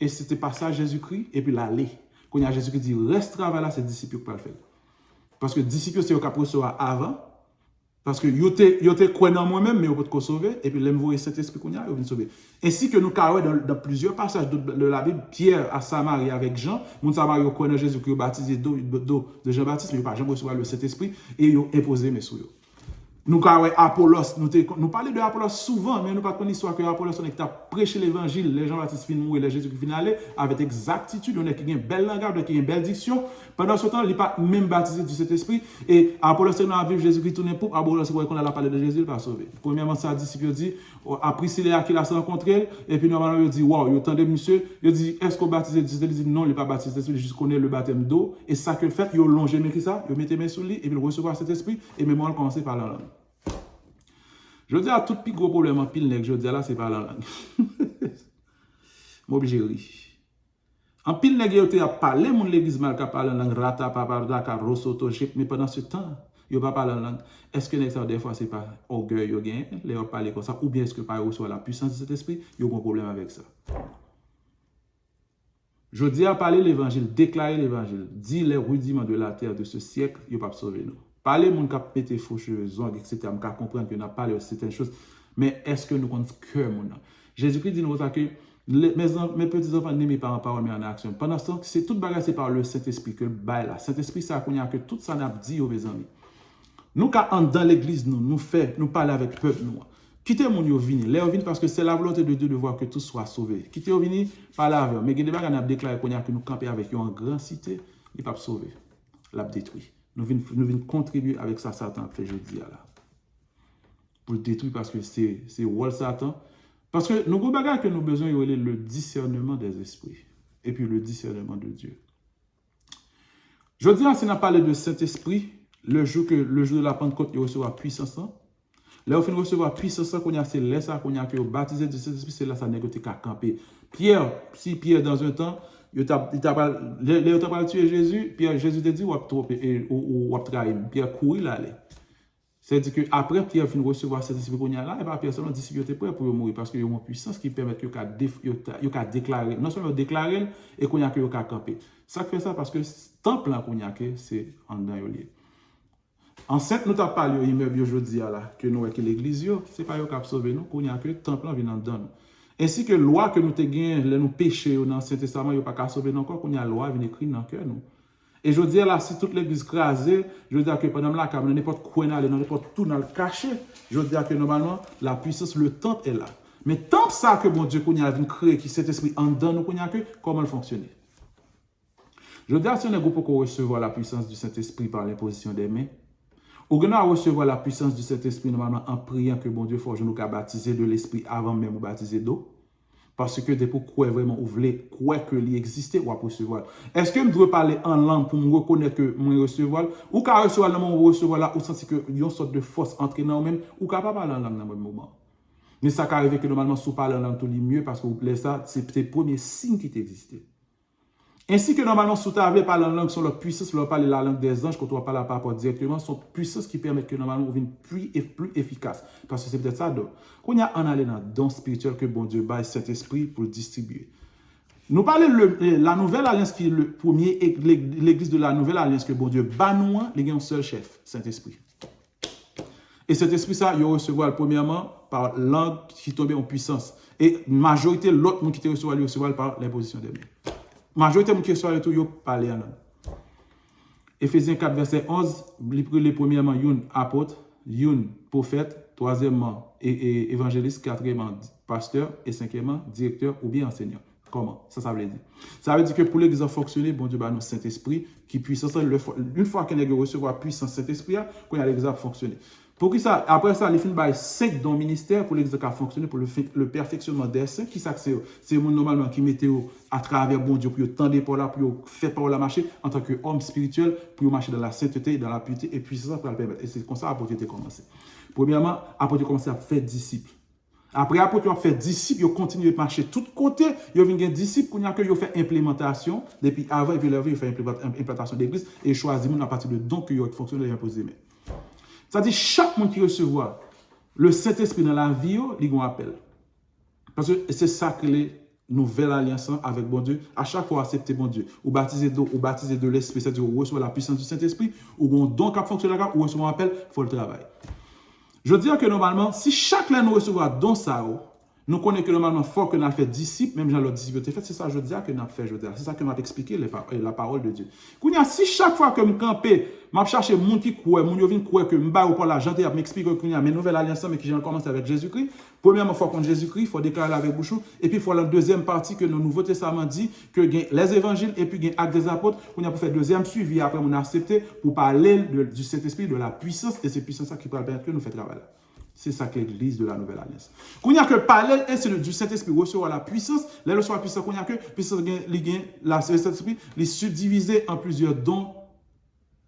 Et c'était pas ça Jésus-Christ, et puis l'aller. Qu'on y a Jésus-Christ dit, reste travail là, c'est disciple qui peut le faire. Parce que disciple, c'est au cap recevoir avant. Parce que yo te croit dans moi-même, mais vous pouvez sauver. Et puis, l'aime cet esprit qu'on y a, vous venez sauver. Ainsi que nous carrons dans plusieurs passages de la Bible, Pierre à Samarie avec Jean, mon Samarie croit dans Jésus qui a baptisé d'eau de Jean-Baptiste, mais il n'a pas jamais recevoir le Saint-Esprit, et il a imposé mes sous. Nous avons Apollos, nous parlons de Apollos souvent, mais nous pas connaissons l'histoire que Apollos on a prêché l'évangile, les Jean-Baptiste fin mourir, les Jésus qui fin aller avec exactitude, on a qui a une belle langage, qui a une belle diction. Pendant ce temps, il n'est pas même baptisé du Saint-Esprit et Apollos c'est dans vivre Jésus qui tourne pour Apollos c'est qu'on a parlé de Jésus, il va sauver. Premièrement, ça disciple dit à Priscilla qui l'a rencontré et puis normalement il dit waouh, il attendait monsieur, il dit est-ce qu'on baptisé du Saint-Esprit? Il dit non, il n'est pas baptisé, il juste connaît le baptême d'eau et ça que fait, il longé mais ça, il mettait main sur lui et puis il recevoir cet esprit et même on commencer par la langue. Je dis à tout plus gros problème en pile nèg, je dis là c'est pas la langue. M'obligé rire. En pile nèg yo te a parlé mon l'église mal ka parler langue rata paparda ka rosoto chip mais pendant ce temps, yo pas parler langue. Est-ce que nèg ça des fois c'est pas orgueil yo gain, les yo parler comme ça ou bien est-ce que pas reçoit la puissance de cet esprit, yo un problème avec ça. Je dis à parler l'évangile, déclarer l'évangile, dire les rudiments de la terre de ce siècle, yo pas sauver nous. Parler mon cap pété faux cheveux, zong, etc. Je peux comprendre que nous avons parlé de certaines choses. Mais est-ce que nous comptons cœur mon Jésus-Christ dit nous que mes petits enfants n'aiment pas en parole mais en action. Pendant ce temps, c'est tout bagage c'est par le Saint-Esprit que le bail là. Saint-Esprit ça qu'on a que tout ça n'a dit aux mes amis. Nous quand dans l'église nous parler avec le peuple nous. Quittez mon yo vini, les vini parce que c'est la volonté de Dieu de voir que tout soit sauvé. Quittez yo vini par la avec. Mais il y a des bagages n'a déclaré qu'on a que nous camper avec eux en grande cité, il pas sauver. L'a détruit. Nous venons contribuer avec ça, Satan fait jeudi là. Pour le détruire parce que c'est rôle Satan. Parce que nous avons bagage que nous avons besoin de le discernement des esprits. Et puis le discernement de Dieu. Je dis, si on a parlé de Saint-Esprit, le jour de la Pentecôte, il recevra puissance. Là, on recevoir puissance, c'est là ça qu'on a que baptisé de Saint-Esprit, c'est là ça négocié qu'à camper. Pierre, si Pierre dans un temps, il t'a pas tué Jésus, Pierre Jésus te dit ou a trahi, Pierre courir là aller. C'est-à-dire que après Pierre fin recevoir cet esprit qu'on a là, et pas Pierre seulement disciple était prêt pour mourir parce qu'il y a une puissance qui permet que yo déclarer, non seulement déclarer et qu'on a que yo camper. Ça fait ça parce que temple là qu'on a que c'est en dedans lié. Enceinte nous t'a parlé immeuble aujourd'hui là que nous que l'église yo, c'est pas yo qui sauver nous, qu'on a que temple là vient en dedans. Ainsi que loi que nous te gain, nous péchés dans l'Ancien Testament, il n'y a pas qu'à sauver encore, qu'on y a loi vient écrire dans le cœur nous. Et je dis là, si toute l'église crasée, je dis que pendant la caméra, n'importe quoi, n'importe tout dans le cachet, je dis que normalement, la puissance, le temple est là. Mais tant ça que bon Dieu qu'on y a créé, qui cet esprit en dedans nous qu'on y a que, comment le fonctionner? Je dis si on est pour recevoir la puissance du Saint-Esprit par l'imposition des mains, ou qu'on a recevoir la puissance du Saint-Esprit normalement en priant que bon Dieu forge nous qu'à baptiser de l'Esprit avant même de baptiser d'eau. Parce que depuis quoi vraiment vous voulez croire que il existait ou à recevoir. Est-ce que je dois parler en langue pour me reconnaître que je recevoir ou qu'à recevoir le moment où recevoir là ou sentir que il y a une sorte de force entrée dans même ou qu'à pas parler en langue dans le moment. Mais ça qui arrive que normalement, si vous parlez en langue, tout lit mieux parce que vous plaît ça, c'est le premier signe qui t'existe. Ainsi que normalement, si vous avez parlé en langue, sur leur puissance, vous parlez la langue des anges, quand on parle par rapport directement, sont puissances qui permettent que normalement, vous devienne plus efficace. Parce que c'est peut-être ça, donc. Quand il y a en aller dans le don spirituel que bon Dieu baille Saint-Esprit pour le distribuer. Nous parlons de la nouvelle alliance qui est le premier, l'église de la nouvelle alliance que bon Dieu bat nous, il y a un seul chef, Saint-Esprit. Et cet esprit, ça, il recevoir premièrement par langue qui tombe en puissance. Et majorité, l'autre monde qui te recevoir par l'imposition des mains. Majorité de qui recevoir tout, il parle en langue. Éphésiens 4, verset 11, les premièrement, un apôtre, un prophète, troisièmement, évangéliste, quatrièmement, pasteur, et cinquièmement, directeur ou bien enseignant. Comment? Ça veut dire. Ça veut dire que pour l'église à fonctionner, bon Dieu, bah, nous Saint-Esprit, qui puissance, une fois qu'on a recevoir puissance Saint-Esprit, qu'on a l'église à fonctionner. Pour que ça, après ça, les films by 5 dons ministères pour l'église à fonctionner, pour le perfectionnement des saints, qui s'accède, c'est normalement qui mettez à travers bon Dieu, pour tendre pour là, pour faire par la marcher en tant qu'homme spirituel, pour marcher dans la sainteté, dans la pureté, et puis ça pour le permettre. Et c'est comme ça l'apôtre a commencé. Premièrement, l'apôtre a commencé à faire disciples. Après, l'apôtre a fait disciples, il a continué à marcher de tous côtés, il a vu des disciples, il a fait implémentation, depuis avant, et puis il a fait implémentation d'église, et choisi à partir de dons qui ont fonctionné et imposé. C'est-à-dire, chaque monde qui recevra le Saint-Esprit dans la vie, il y a un appel. Parce que c'est ça que les nouvelles alliances avec bon Dieu, à chaque fois accepter bon Dieu, ou baptiser d'eau, ou baptiser de l'Esprit, c'est-à-dire ou recevoir la puissance du Saint-Esprit, ou un don qui fonctionne là, ou recevoir un appel, il faut le travail. Je veux dire que normalement, si chaque l'un nous recevra don ça, nous connaissons que normalement, il faut que nous fait disciples, même dans l'autre disciple, c'est ça, je veux dire que nous fait, c'est ça que nous expliqué la parole de Dieu. Si chaque fois que je campe, je cherche mon qui croit, mon vient croire que je vais pour l'argent, je m'explique que mes nouvelles alliances, mais qui j'ai commencé avec Jésus-Christ. Premièrement, il faut contre Jésus-Christ, il faut déclarer avec bouche, et puis il faut la deuxième partie que le Nouveau Testament dit que les évangiles et puis les actes des apôtres, on a pour faire deuxième suivi, après on a accepté pour parler du Saint-Esprit, de la puissance, et c'est puissance qui peut permettre que nous fassions travail. C'est ça que l'église de la nouvelle alliance. Quand il n'y a que parler du Saint-Esprit recevoir la puissance, là, recevoir la puissance, quand il n'y a que puissance, le Saint-Esprit, les subdiviser en plusieurs dons,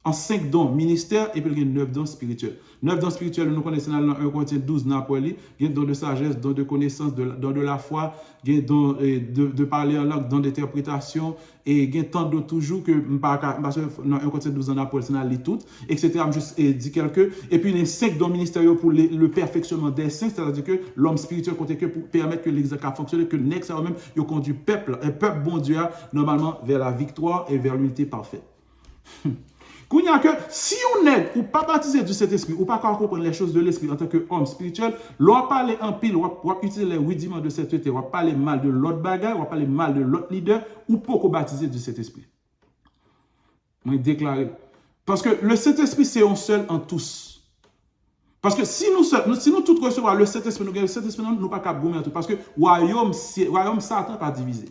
en 5 dons ministères, et puis il y a 9 dons spirituels. 9 dons spirituels, nous connaissons dans 1 Corinthiens 12, Napoli, il y a don de sagesse, don de connaissance, don de la foi, il y a don de parler en langue, don d'interprétation, et il y a tant d'autres toujours que, parce que dans 1 Corinthiens 12, Napoli, c'est dans les toutes, etc. Je juste dit quelques. Et puis il y a 5 dons ministériels pour le perfectionnement des saints, c'est-à-dire que l'homme spirituel compte que pour permettre que l'église fonctionne, que next même, il conduit un peuple bon Dieu, normalement, vers la victoire et vers l'unité parfaite. Si on n'est ou pas baptisé du Saint-Esprit, ou pas comprendre les choses de l'Esprit en tant qu'homme spirituel, l'on parle en pile, on va utiliser les rudiments de cette unité, on va parler mal de l'autre bagaille, on va parler mal de l'autre leader, ou pas baptisé du Saint-Esprit. On déclaré. Parce que le Saint-Esprit, c'est un seul en tous. Parce que si nous tous recevons le Saint-Esprit, nous ne pas capable de tout. Parce que royaume Satan pas divisé.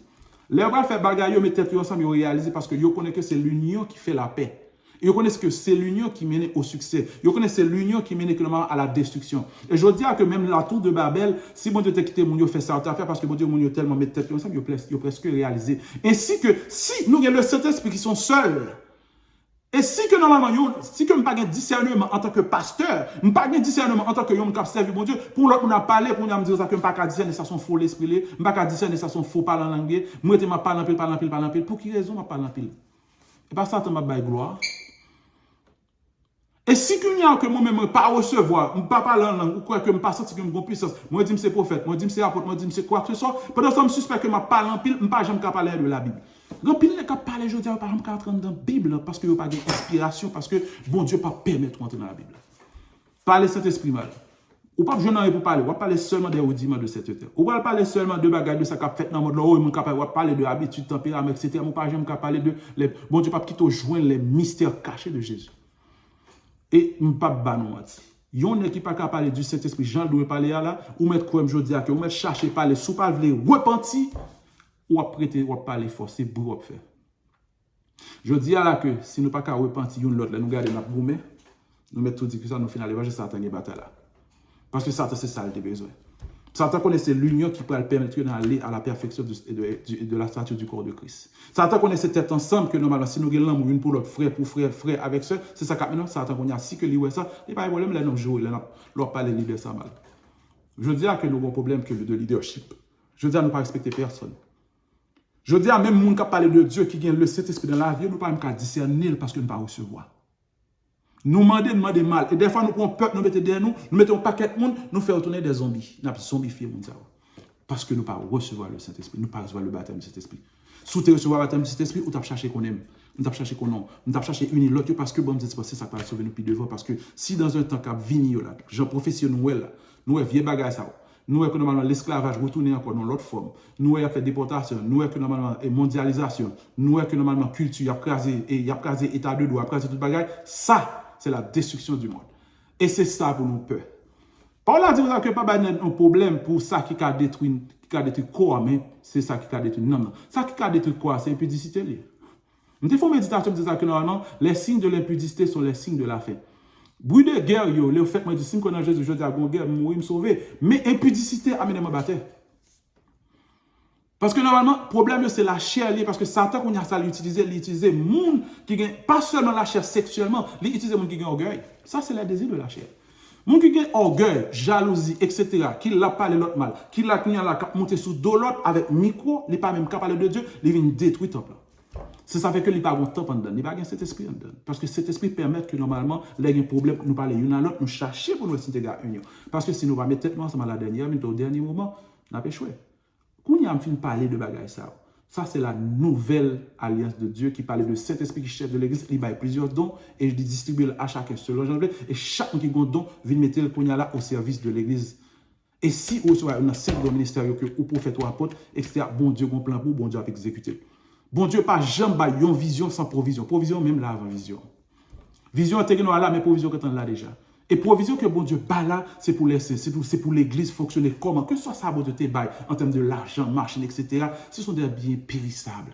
Les gens fait bagaille, ils mettent ensemble, ils réalisent parce que ils connaissent que c'est l'union qui fait la paix. Ils connaissent que c'est l'union qui mène au succès. Ils connaissent que c'est l'union qui mène à la destruction. Et je dis que même la tour de Babel, si mon Dieu t'a quitté, mon Dieu fait ça à faire parce que mon Dieu tellement met tête ensemble, ils ont presque réalisé. Ainsi que si nous avons le Saint-Esprit qui sont seuls, et si que normalement, si que je n'ai pas de discernement en tant que pasteur, je n'ai pas de discernement en tant que homme qui servi mon Dieu, pour l'autre, on a parlé, pour nous dire que je n'ai pas de discerner, ça sont faux l'esprit, je n'ai pas de discerner, ça sont faux parler en langue, moi, je parle en pile. Pour qui raison je parle en pile? Et pas ça, tu m'as baillé gloire. Et si qu'il y a que moi-même ne pas recevoir, je ne pas parler en langue, ou quoi que je ne pas sentir que je suis puissance, moi je dis que c'est prophète, moi je dis que c'est apôtre, moi je dis que c'est quoi que ce soit, pendant ce je suspecte que je parle en pile, je ne pas jamais parler de la Bible. Quand pile les cap parler, je dis par exemple qu'entrer dans la Bible parce que vous pas d'inspiration, parce que bon Dieu pas permettre d'entrer dans la Bible. Parler Saint-Esprit mal. Ou pas je n'en pour parler, on va parler seulement des rudiments de cette terre. On va parler seulement de bagages de ça qu'a fait dans le monde, on va parler de habitude, tempérament, etc. On pas jamais parler de bon Dieu pas quitter joindre les mystères cachés de Jésus. Et je ne pas banouati. Yon qui pas capable parler du Saint-Esprit, Jean doit parler là, ou mettre comme je dis que ou mettre chercher parler sous pas vle repentir ou prêter ou parler forcer pour faire. Je dis là que si nous pas capable repentir yon l'autre, nous garder notre goumé, nous mettre tout dit que ça nous final évangile Satan est bataille là. Parce que Satan c'est ça il a besoin. Satan connaissait l'union qui peut permettre d'aller à la perfection de la stature du corps de Christ. Satan connaissait cette ensemble que normalement, si nous avons l'amour une pour l'autre, frère avec ça, c'est ça que maintenant, Satan connaît si que lui, ça, il n'y a pas de problème, là, nous jouons, là, nous parlons de ça mal. Je dis que nous avons un problème de leadership. Je dis à nous pas respecter personne. Je dis à même les gens qui parlent de Dieu, qui gagne le Saint-Esprit dans la vie, nous ne pouvons pas discerner parce que nous ne pouvons pas recevoir. Nous demandons mal. Et des fois, nous prenons peur, nous mettons derrière nous, nous mettons un paquet de monde, nous faisons retourner des zombies. Nous zombifié le monde. Parce que nous ne pouvons pas recevoir le Saint-Esprit. Nous ne pouvons pas recevoir le baptême du Saint-Esprit. Si tu recevoir le baptême du Saint-Esprit, ou tu as cherché qu'on aime, nous avons cherché qu'on aime, nous avons cherché unir l'autre parce que bon Dieu c'est ça va sauver nous plus devant parce que si dans un temps qu'a venir là, Jean professionnel nous là, nous vieux bagage ça. Nous que normalement l'esclavage retourner encore dans l'autre forme. Nous a fait déportation, nous que normalement mondialisation, nous que normalement culture, y a crasé état de droit, y a crasé tout bagage, ça c'est la destruction du monde. Et c'est ça pour nous peur. Par là dire que pas un problème pour ça qui a détruit quoi mais c'est ça qui a détruit non. Ça qui a détruit quoi c'est l'impudicité. Nous faisons méditation disant que normalement les signes de l'impudicité sont les signes de la fin. Bruit de guerre, le fait que si je connais Jésus, je dis à la guerre, je me sauver. Mais impudicité amène ma bataille. Parce que normalement, le problème, c'est la chair, parce que Satan, quand il a ça, l'utiliser le monde qui gagne, pas seulement la chair sexuellement, il utilise le monde qui gagne orgueil. Ça, c'est le désir de la chair. Le monde qui gagne orgueil, jalousie, etc., qui l'a parlé l'autre mal, qui l'a monté sous dos l'autre avec micro, il n'est pas même capable de Dieu, il vient détruire le temple. Ça fait que il n'y a pas de temps pendant, il n'y a pas cet esprit dedans. Parce que cet esprit permet que normalement, les gens problème, nous parler l'un à l'autre, nous chercher pour nous s'intégrer union. Parce que si nous ne mettons tête ensemble à la dernière minute, au dernier moment, on a échoué. Quand on a fini de parler de bagaille ça c'est la nouvelle alliance de Dieu qui parle de cet esprit qui chef de l'église, il a plusieurs dons et il distribue à chacun selon janvier. Et chaque qui a un don vient mettre le là au service de l'église. Et si vous avez un cercle ministériel que ou prophète ou apôtre, etc., bon Dieu, bon plan pour, bon Dieu a exécuté. Bon Dieu, pas jamais une vision sans provision. Provision même là avant vision. Vision est là, mais provision est là déjà. Et provision que bon Dieu bat là, c'est pour laisser, c'est pour l'église fonctionner comment. Que ce soit ça, bon Dieu, en termes de l'argent, machine, etc. Ce sont des biens périssables.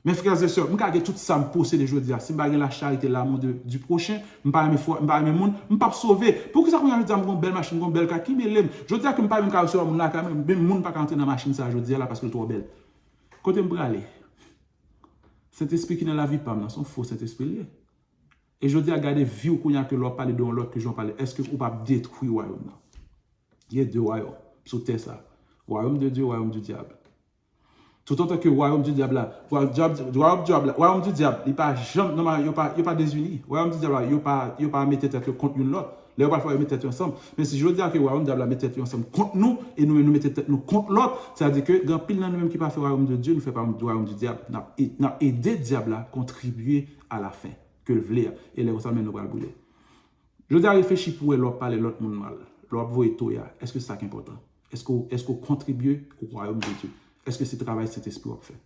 Mes frères et sœurs, je vais tout ça me posséder aujourd'hui. Si je la charité l'amour du prochain, je ne vais pas me monde, je ne vais pas sauver. Pourquoi ça, je vais dire que une belle machine, une belle qui me l'aime. Je dis que je ne vais pas me recevoir mon là, même le monde ne va pas entrer dans la machine, ça, je dis là, parce que c'est trop belle. Côté me aller. Cet esprit qui est dans la vie, pas son faux cet esprit. Et je dis à garder vie ou qu'on y a que l'on parle de l'autre que j'en parle. Est-ce que vous pouvez détruire le royaume? Il y a deux royaumes sur terre ça. Royaume de Dieu, royaume du diable. Tout autant que le royaume du diable là, royaume du diable, il pas jamais, normalement, il pas désuni. Royaume du diable, il pas mettre tête contre l'autre. Là, on va faire mettre tête ensemble. Mais si je veux dire que le royaume du diable mettre tête ensemble contre nous et nous mettons tête nous contre l'autre, c'est-à-dire que dans pile nous même qui pas fait le royaume de Dieu, nous fait pas le royaume du diable. Nous aider le diable à contribuer à la fin que le vler et les ressemblants nous va le brûler. Je veux dire réfléchir pour l'autre parler l'autre monde mal. L'autre voit tout ya. Est-ce que c'est ça qui est important? Est-ce qu'on contribue au royaume de Dieu? Est-ce que c'est le travail que cet esprit a fait?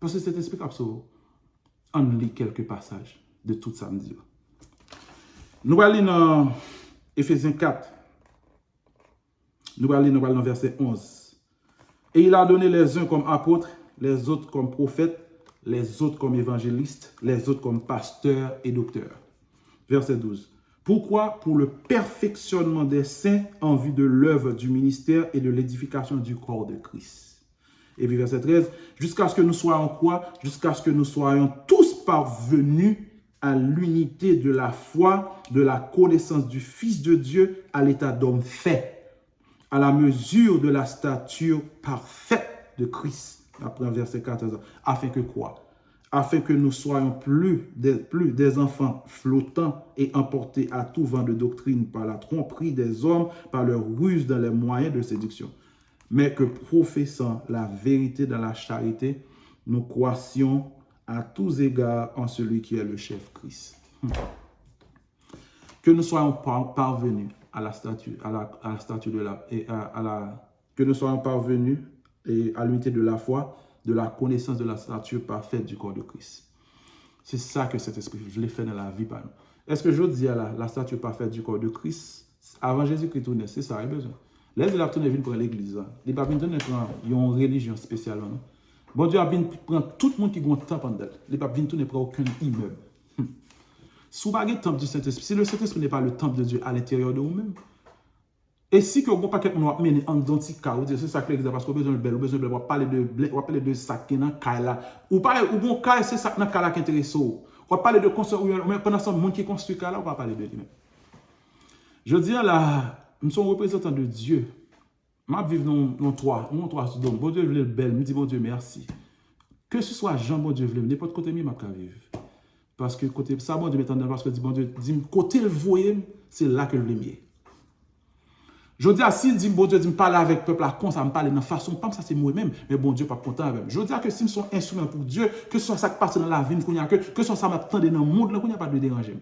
Parce que cet esprit a sauvé. On lit quelques passages de tout samedi. Nous allons lire dans Éphésiens 4. Nous allons lire dans verset 11. Et il a donné les uns comme apôtres, les autres comme prophètes, les autres comme évangélistes, les autres comme pasteurs et docteurs. Verset 12. Pourquoi? Pour le perfectionnement des saints en vue de l'œuvre du ministère et de l'édification du corps de Christ. Et puis verset 13, jusqu'à ce que nous soyons quoi? Jusqu'à ce que nous soyons tous parvenus à l'unité de la foi, de la connaissance du Fils de Dieu, à l'état d'homme fait, à la mesure de la stature parfaite de Christ. Après verset 14, afin que quoi? Afin que nous soyons plus des enfants flottants et emportés à tout vent de doctrine par la tromperie des hommes, par leur ruse dans les moyens de séduction. Mais que professant la vérité dans la charité, nous croissions à tous égards en celui qui est le chef Christ. Que nous soyons parvenus à la statue de la que nous soyons parvenus à l'unité de la foi, de la connaissance de la stature parfaite du corps de Christ. C'est ça que cet esprit voulait faire dans la vie par nous. Est-ce que je dis à la stature parfaite du corps de Christ, avant Jésus-Christ tourne, c'est ça, il y a besoin. Là, il a tourné pour l'église. Il n'a pas besoin de prendre une religion spéciale. Bon Dieu a besoin de prendre tout le monde qui a un temple en dette. Il n'a pas besoin de tourner pour aucun immeuble. Si vous n'avez pas le temple du Saint-Esprit, si le Saint-Esprit n'est pas le temple de Dieu à l'intérieur de vous-même, et si que vous n'avez pas quelqu'un qui mener en identique, c'est ça que l'exemple, parce qu'on a besoin de belle, on va parler de ça qui est dans le cas là. Ou bon cas, c'est ça qui est dans le cas là qui intéresse. On va parler de construire, pendant ce monde qui construit le cas là, on va parler de lui-même. Je dis là, nous sommes représentants de Dieu m'a vivre non trois, donc bon Dieu veut le bel, me dit bon Dieu merci. Que ce soit Jean, bon Dieu veut, n'importe côté mi m'a vivre. Parce que côté ça bon Dieu m'étend parce que dit bon Dieu, dit côté le voyer, c'est là que le mieux. Je dis à si dit bon Dieu dit me parler avec peuple là comme ça me parler dans façon pas ça c'est moi-même mais bon Dieu pas content avec. Je dis que si me sont instrument pour Dieu que ce soit ça qui passe dans la vie que ce soit ça m'attend dans le monde là qu'on n'y a pas de déranger.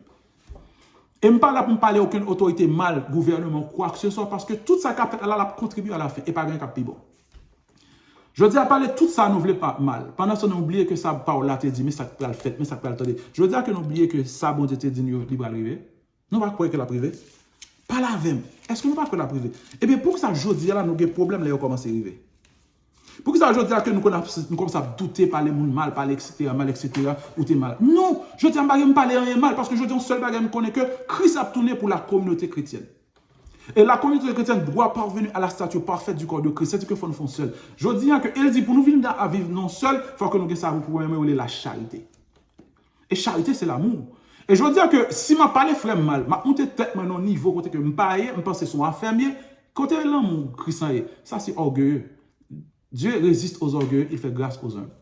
Et me pas là pour me parler aucune autorité mal gouvernement quoi que ce soit parce que tout ça qui a là contribue à la fin et pas rien qui bon. Je dis à parler tout ça nous voulait pas mal. Pendant ce nous oublier que ça parole là te dit mais ça peut le faire mais ça peut le tendre. Je dis à que nous oublier que ça bon Dieu te dit nous libre arriver. Nous pas croire que la privé. Pas la même. Est-ce que nous pas que la privé? Eh bien, pour que ça, je dis là, nous avons des problèmes là, commence à arriver. Pour que ça, je dis là, que nous commençons à douter, parler mal, parler, etc., mal, etc., ou t'es mal. Non, je dis à ne parler rien mal, parce que je dis un seul bagage, je connais que Christ a tourné pour la communauté chrétienne. Et la communauté chrétienne doit parvenir à la stature parfaite du corps de Christ. C'est ce qu'il faut nous faire seul. Je dis que, elle dit, pour nous vivre à vivre non seul, il faut que nous ayons pour aimer la charité. Et charité, c'est l'amour. Et je veux dire que si je parle frère mal, je monte tête maintenant au niveau côté que je pense que son infirmier, côté l'amour chrétien, ça c'est orgueilleux. Dieu résiste aux orgueilleux, il fait grâce aux humbles.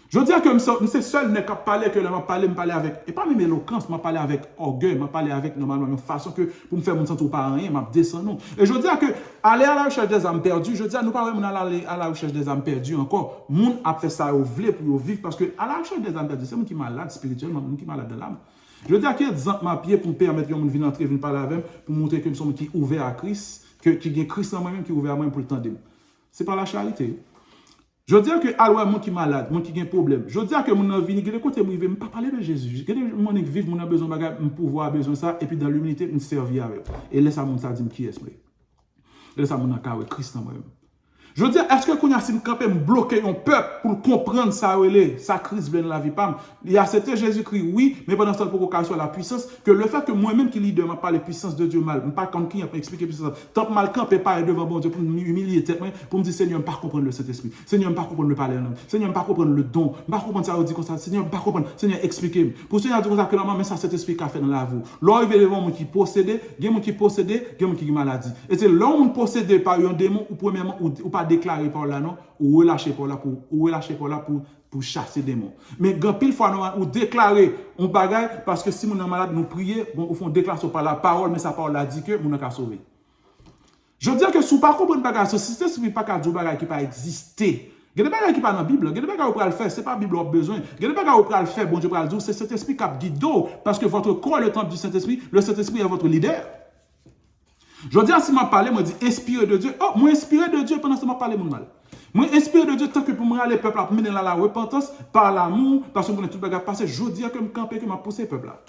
Je veux dire que je suis seul n'est qu'à parler que je parler avec, et pas même éloquence, je parler avec orgueil, je parler avec normalement une façon que pour me faire mon sentir pas rien, je descends non. Et je veux dire que aller à la recherche des âmes perdues, je veux dire nous pas vraiment aller à la recherche des âmes perdues encore. Moun a fait ça au vle pour vivre parce que à la recherche des âmes perdues, c'est moi qui est malade spirituellement, moi qui est malade de l'âme. Je veux dire qu'il y a des ma pied pour me permettre de venir entrer, venir parler avec pour montrer que nous sommes qui ouvert à Christ, que qui est Christ en moi-même qui est ouvert à moi pour le temps de. C'est pas la charité. Je veux dire que alors moi qui est malade, moi qui a un problème. Je veux dire que mon vie, de côté moi, je ne pas parler de Jésus. Je mon vivre, mon a besoin de bagage, mon pouvoir besoin de ça et puis dans l'humilité, me servir avec. Et laisse ça mon ça dire qui est moi. Laisse ça mon encore Christ en moi-même. Je veux dire, est-ce que qu'on a si campé bloquer un peuple pour comprendre ça sa crise vient dans la vie il y a accepté Jésus-Christ oui, mais pendant ce temps pour qu'on soit la puissance que le fait que moi-même qui leader m'a parlé puissance de Dieu mal, pas quand qui a expliqué puissance. Tant mal campé pas devant bon Dieu pour m'humilier tête pour me dire Seigneur, pas comprendre le Saint-Esprit. Seigneur, pas comprendre le parler en langue. Seigneur, pas comprendre le don. Pas comprendre ça dit comme ça. Seigneur, pas comprendre. Seigneur, expliquez-moi. Pour Seigneur dire ça que normalement mais ça Saint-Esprit qui a fait dans la vous. Là il y a des gens qui possédent, il y a des gens qui possédent, il y a des gens qui maladie. Et c'est l'homme possédé par un démon ou premièrement ou pas déclaré par là non ou relâché par là pour chasser des démons. Mais quand pile fois ou déclarer on bagaille parce que si mon est malade nous prier bon au fond déclaration par la parole mais sa parole a dit que mon a sauvé. Je veux dire que si pas comprendre bagaille ce système pas qu'à dire bagaille qui pas exister. Il y a des bagages qui pas dans la Bible, il y a des bagages qui peut le faire, c'est pas la Bible qui a besoin. Il y a des bagages qui peut le faire, bon Dieu peut le dire, c'est Saint-Esprit qui guide parce que votre corps est le temple du Saint-Esprit, le Saint-Esprit est votre leader. Je veux dire si m'a parlé, moi dit inspiré de Dieu. Oh, moi inspiré de Dieu pendant ce que m'a parlé mon mal. Moi inspiré de Dieu tant que pour moi les peuples à mener à la repentance par l'amour parce que mon tout bagage passé, je dis que me camper que m'a poussé peuple là.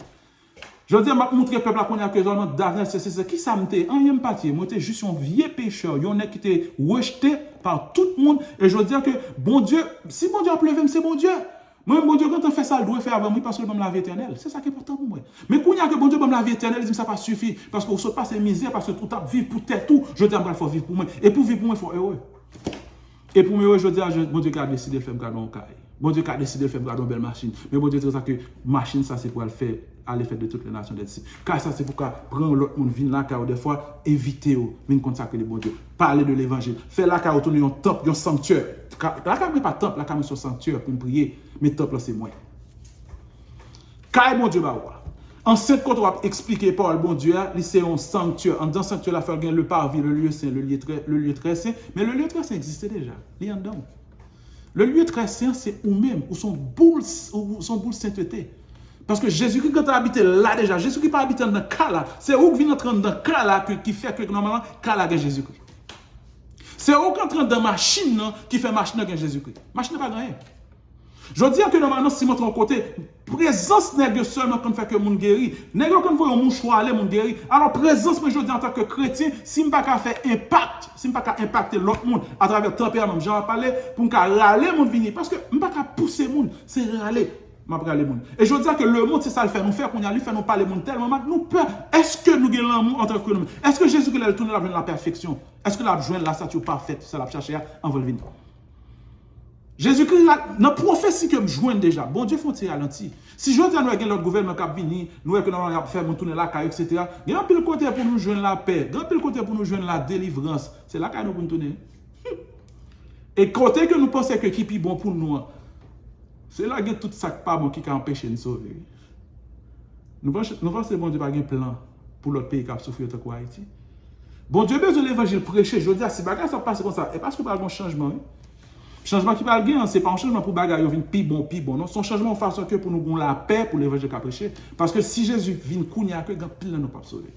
Je veux dire m'a montrer peuple là qu'on a que seulement d'avenir c'est qui ça m'était en yem parti, moi j'étais juste un vieux pécheur, yon qui était rejeté par tout le monde et je veux dire que bon Dieu, si bon Dieu a pleuvé, c'est bon Dieu. Moi, bon Dieu, quand on fait ça, il doit faire avant moi parce que je la vie éternelle. C'est ça qui est important pour moi. Mais quand il y a que bon Dieu, la vie éternelle, il dit que ça ne suffit. Parce qu'on ne saute pas ces misères, parce que tout a vivre pour tête tout. Je dis, il faut vivre pour moi. Et pour vivre pour moi, il faut être heureux. Et pour moi, je dis, bon Dieu qui a décidé de faire un caille. Bon Dieu qui a décidé de faire une belle machine. Mais bon Dieu, c'est ça que machine, ça, c'est pour le faire à l'effet de toutes les nations d'ici. Car ça, c'est pour prendre l'autre monde, venir là, car des fois, éviter, venir consacrer le bon Dieu. Parler de l'évangile. Faire là, car autour d'un temple, d'un sanctuaire. Là, car pas temple, là, car sur sanctuaire pour prier. Mais temple, c'est moi. Car bon Dieu, va voir. Ensuite, quand on va expliquer par le bon Dieu, c'est un sanctuaire. En dans sanctuaire, la faire le parvis, le lieu saint, le lieu très saint. Mais le lieu très saint existait déjà. Il y a dedans. Le lieu très saint, c'est où-même, où son boule sainteté. Parce que Jésus-Christ, quand il a habité là déjà, Jésus-Christ pas habité dans le cas là. C'est où qu'il vient entrer dans le cas là qui fait que normalement, cas là, Jésus-Christ. C'est où qu'il entre dans la machine qui fait machine avec Jésus-Christ. Machine n'est pas rien. Je veux dire que normalement, si mon côté, présence n'est seulement quand fait que mon guéri, n'est pas quand voyons mon choix aller mon guéri. Alors présence, moi je dis en tant que chrétien, si je ne pas faire impact, si je ne pas impacter l'autre monde à travers le tempérament, j'en vais parler pour que râler mon venir parce que je ne pas pousser monde, c'est râler. Et je veux dire que le monde, c'est ça le fait. Nous faire qu'on y a lui fait nous parler monde tellement nous peur. Est-ce que nous gagnons l'amour entre nous? Est-ce que Jésus a tourné la perfection? Est-ce que la joint la statue parfaite, ça l'a cherché en volvine? Jésus-Christ, dans la prophétie que je joins déjà, bon Dieu, faut ralenti. Si je dis à nous que notre gouvernement qui vient, nous que nous allons faire tourner la caille, etc., il y a un peu le côté pour nous joindre la paix, il y a un peu le côté pour nous joindre la délivrance. C'est là que nous pouvons tourner. Et côté que nous pensons que qui est bon pour nous, c'est là que tout ça pas bon qui a empêché de nous sauver. Nous pensons que bon Dieu n'a pas un plan pour l'autre pays qui a souffert de Haïti. Bon Dieu, besoin de l'évangile prêché. Je dis, si bagage ça passe comme ça, et parce que pas un changement. Changement qui va le gagner, ce n'est pas un changement pour bagaille, plus bon, non. C'est un changement en façon que pour nous donner la paix pour l'évangile qu'a prêché. Parce que si Jésus vient, il y a que pile de nous pas sauver.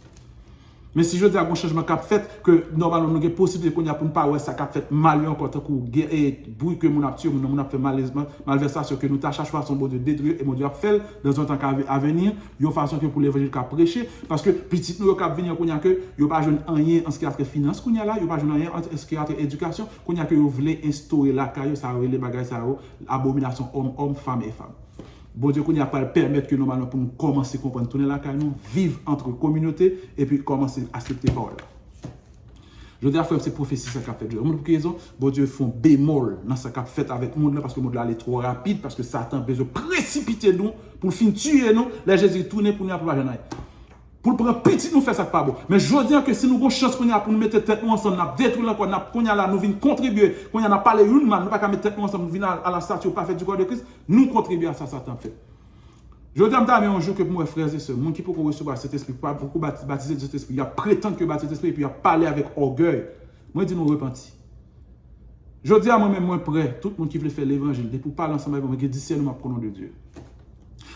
Mais si je dis à un changement qu'a fait, que normalement nous avons possibilité qu'on y a pour ne pas ouais ça qu'a fait mal encore tant que guerre et bruit que mon a tué, mon a fait malversation que nous t'a chaque façon de détruire et mon Dieu a fait dans un temps à venir, une façon que pour l'évangile qu'a prêché parce que petit nous qu'a venir qu'on y a que yo pas jeune rien en ce qui a fait finance qu'on y a là, yo pas jeune rien en ce qui a fait éducation qu'on y a que yo voulait instaurer la caille ça les bagages ça abomination homme femme et femme. Bon Dieu, qu'on n'y a pas le permettre que normalement pour nous commencer à comprendre, tourner la caille, nous vivre entre communautés et puis commencer à accepter par là. Je dis à frère, c'est prophétie ça qu'a fait. Bon Dieu, font bémol dans ce qu'a fait avec le monde parce que le monde là est trop rapide, parce que Satan a besoin de précipiter nous pour finir tuer nous. Là, Jésus tourne pour nous apprendre. Pour le prendre petit, nous faire ça pas bon. Mais je veux dire que si nous avons chance qu'on a pour nous mettre tête nous ensemble, nous détruire encore, qu'on a là, nous venons contribuer, qu'on a parlé une man, nous pas mettre tête nous ensemble, nous venons à la statue parfaite du corps de Christ, nous contribuer à ça, Satan fait. Je veux dire, un jour que pour mes frères et sœurs, monde qui peut recevoir cet esprit, pas beaucoup baptisé de cet esprit, il y a prétendre que baptisé de cet esprit, et puis il y a parlé avec orgueil. Moi, je dis nous repentis. Je dis à moi-même, moi prêt, tout le monde qui veut faire l'évangile, pour parler ensemble avec moi, qui discernement pour le nom de Dieu.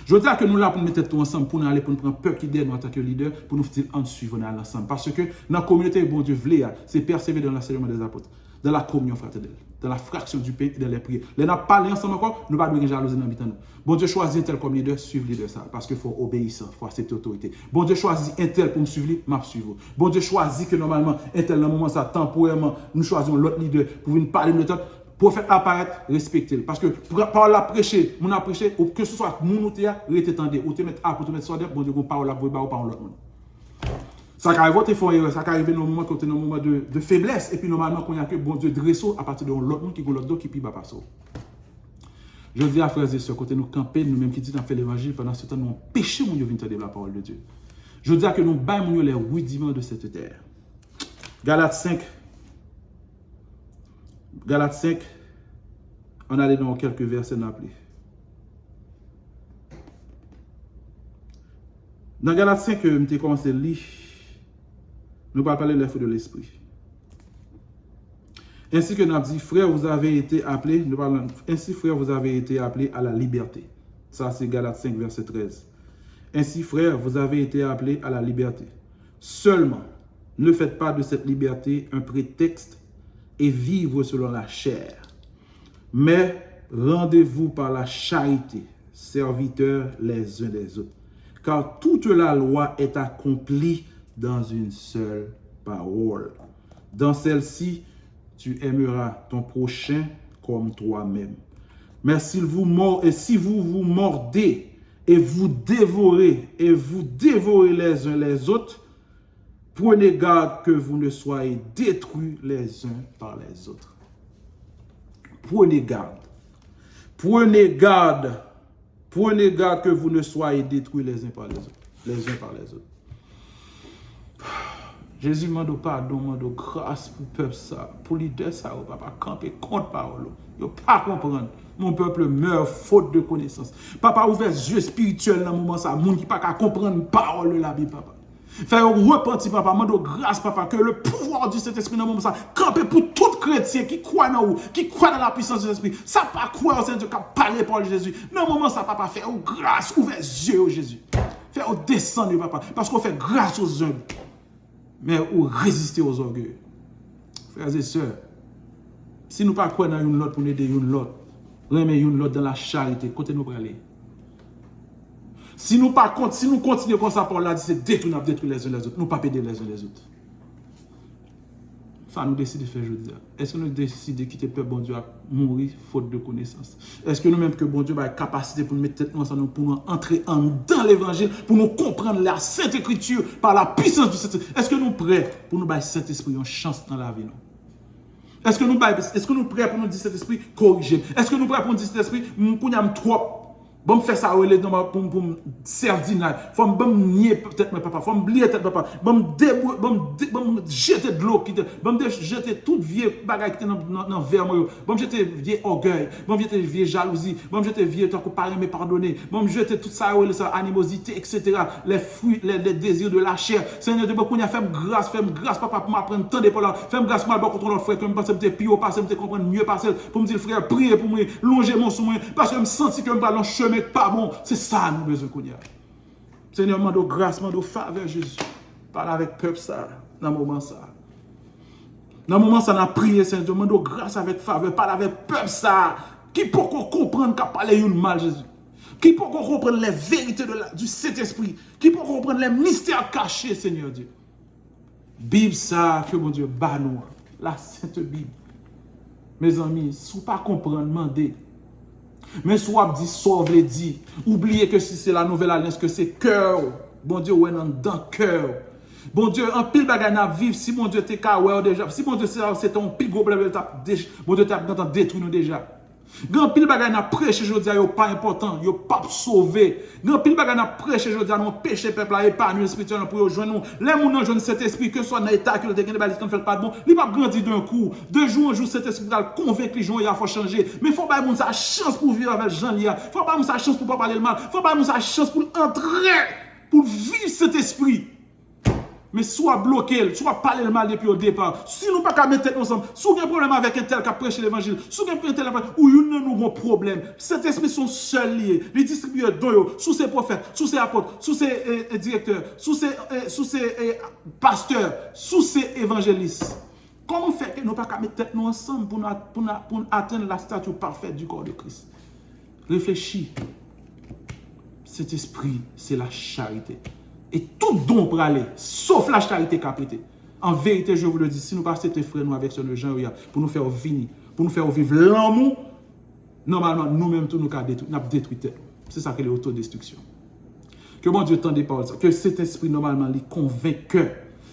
Je veux dire que nous là pour nous mettre tout ensemble, pour nous aller pour nous prendre peur qui nous en tant que leader, pour nous faire en suivre ensemble. Parce que dans la communauté, bon Dieu voulait, c'est persévérer dans l'enseignement des apôtres, dans la communion fraternelle, dans la fraction du pain et dans les prières. Là, nous parlons ensemble encore, nous ne pouvons pas jalouser dans le bon Dieu choisit un tel comme leader, suivre leader ça. Parce qu'il faut obéir, il faut accepter l'autorité. Bon Dieu choisit un tel pour me suivre, je suivre. Bon Dieu choisit que normalement, un tel dans le moment, ça temporairement, nous choisissons l'autre leader pour venir parler de notre prophète apparaître, respecter. Parce que par la prêcher, mon a prêché, que ce soit mon ou théa, rététendez, ou te mettre à, ou te mettre sur bon Dieu, parole la voix, ou pas l'autre monde. Ça arrive, votre effort, ça arrive dans le moment quand on est dans un moment de faiblesse, et puis normalement, qu'on y a que bon Dieu dresse à partir de l'autre monde qui est l'autre dos qui puis pas passer. Je dis à frères et sœurs, côté nous camper, nous-mêmes qui disons fait l'évangile, pendant ce temps, nous péché, mon Dieu, vient de la parole de Dieu. Je dis à que nous baillons les rudiments de cette terre. Galates 5. Galates 5, on allait dans quelques versets n'appelés. Dans Galates 5, je vais commencer à lire. Nous allons parler de l'effet de l'esprit. Ainsi que nous avons dit, frères, vous avez été appelés, nous parlons, ainsi, frères, vous avez été appelés à la liberté. Ça, c'est Galates 5, verset 13. Ainsi, frères, vous avez été appelés à la liberté. Seulement, ne faites pas de cette liberté un prétexte et vivre selon la chair. Mais rendez-vous par la charité, serviteurs les uns des autres. Car toute la loi est accomplie dans une seule parole. Dans celle-ci, tu aimeras ton prochain comme toi-même. Mais si vous vous mordez et vous dévorez les uns les autres, prenez garde que vous ne soyez détruits les uns par les autres. Prenez garde. Prenez garde. Prenez garde que vous ne soyez détruits les uns par les autres. Les uns par les autres. Jésus demande pardon, demande grâce pour le peuple ça. Pour l'idée ça, papa, camper contre parole. Il ne pas comprendre. Mon peuple meurt faute de connaissance. Papa, ouvre les yeux spirituels dans le moment ça. Moun qui pas comprendre parole de la Bible, papa. Faire repentir, papa, demande grâce, papa, que le pouvoir du Saint-Esprit dans le moment ça, camper pour tout chrétien qui croit dans vous, qui croit dans la puissance de l'Esprit. Ça pas croire au Seigneur qui a parlé par Jésus. Dans le moment ça, papa, faire grâce, ouvre les yeux au Jésus. Faire descendre, papa, parce qu'on fait grâce aux humbles, mais ou résister aux orgueils. Frères et sœurs, si nous ne croyons pas dans une autre pour aider une autre, remettre une autre dans la charité, côté nous pour aller. Si nous continuons comme ça pour là, c'est détruire les uns les autres. Nous ne pas aider les uns les autres. Ça nous décide de faire aujourd'hui. Est-ce que nous décidons de quitter le peuple bon Dieu à mourir faute de connaissance? Est-ce que nous-mêmes que bon Dieu a la capacité pour nous mettre tête ensemble, pour nous entrer dans l'évangile, pour nous comprendre la Sainte Écriture par la puissance du Saint-Esprit? Est-ce que nous sommes prêts pour nous donner Saint-Esprit une chance dans la vie? Est-ce que nous prêts pour nous dire cet esprit corriger? Est-ce que nous prêts pour nous dire cet esprit qu'on a trop? Bon, me faire ça pour me servir. Faut me nier peut-être mes papa. Faut me lier peut-être papa. Bon, me jeter de l'eau. Bon, me jeter toute vieille bagaille qui était dans verre. Bon, me jeter vieille orgueil. Bon, me jeter vieille jalousie. Bon, me jeter vieille tant que pas me pardonner. Bon, me jeter tout ça, animosité, etc. Les fruits, les désirs de la chair. Seigneur Dieu, qu'on a fait grâce papa pour m'apprendre tant de paroles. Fais grâce mal contre l'autre frère que me pense que me pire parce que me comprendre mieux parce pour me dire frère, priez pour moi, longer mon sous moi parce que me senti que me pas dans chemin pas bon. C'est ça nous besoin qu'on y a. Seigneur, mande grâce, mande faveur Jésus. Parle avec peuple ça dans moment ça. Dans moment ça, on a prié, Seigneur, mande grâce avec faveur, parle avec peuple ça. Qui peut comprendre qu'a parlé une mal Jésus? Qui peut comprendre les vérités du Saint-Esprit? Qui peut comprendre les mystères cachés, Seigneur Dieu? Bible ça que mon Dieu bat nous, la Sainte Bible. Mes amis, si vous ne comprenez pas, demandez. Mais soit dit, sauve les dit. Oubliez que si c'est la nouvelle alliance, que c'est cœur. Bon Dieu, ouais, dans cœur. Bon Dieu, un pile bagay n'a vivre. Si mon Dieu t'es ouais déjà. Si mon Dieu c'est ton pile gros problème, bon Dieu t'a détruit nous déjà. Grand pile bagay n'a prêché aujourd'hui, yo pas important, yo pas sauvé. Grand pile bagay n'a prêché aujourd'hui, non péché peuple là épargner spirituellement pour joindre nous. Les moun nan joindre cet esprit que soit dans état que le gagner balis qu'on fait pas de bon, il pas grandir d'un coup. De jour en jour cet esprit va convaincre les gens il faut changer. Mais faut pas moun sa chance pour vivre avec Jean Lia. Faut pas moun sa chance pour pas parler le mal. Faut pas moun sa chance pour entrer pour vivre cet esprit. Mais soit bloqué, soit parler le mal depuis au départ. Si nous ne pouvons pas mettre tête ensemble, si vous avez un problème avec un tel qui a prêché l'évangile, si vous avez un tel ou nous avons un problème, cet esprit sont seuls liés. Les distributeurs d'oyo, sous ces prophètes, sous ces apôtres, sous ces directeurs, sous ces pasteurs, sous ces évangélistes. Comment faire que nous ne pouvons pas mettre tête ensemble pour atteindre la statue parfaite du corps de Christ? Réfléchis. Cet esprit, c'est la charité. Et tout don pour aller, sauf la charité capitée. En vérité, je vous le dis, si nous passons tes frères nous avec ce genre pour nous faire vivre, l'amour, normalement, nous-mêmes, tout nous avons détruit. C'est ça que l'autodestruction. Que mon Dieu tende des paroles, que cet esprit, normalement, les convainc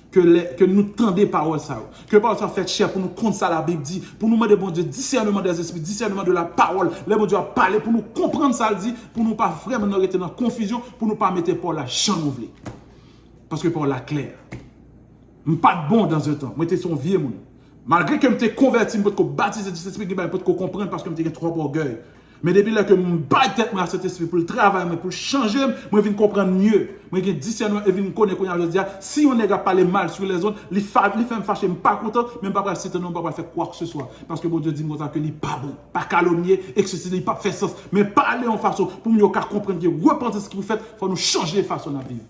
que nous tendons des paroles, que paroles sont faites chères pour nous compter ça, la Bible dit, pour nous demander, bon Dieu, discernement des esprits, discernement de la parole, le bon Dieu a parlé, pour nous comprendre ça, dit, pour nous pas vraiment nous arrêter dans la confusion, pour nous pas mettre pour la chanouvelée. Parce que pour la claire, je ne suis pas bon dans un temps, je suis son vieux monde. Malgré que je suis converti, je suis baptisé de cet esprit, je peux comprendre parce que je suis trop orgueil. Mais depuis là que je bats tête à cet esprit pour le travail, pour le changer, je viens comprendre mieux. Je viens discernement et viens connaître qu'on a dire si on n'a pas les mal sur les autres, les fait me fâcher, je ne suis pas content, même pas citer non, pas faire quoi que ce soit. Parce que bon Dieu dit que n'est pas bon, pas calomnier, et que ceci n'est pas fait sens. Mais parler en façon pour nous comprendre que repentir ce que vous faites, il faut nous changer de façon à vivre.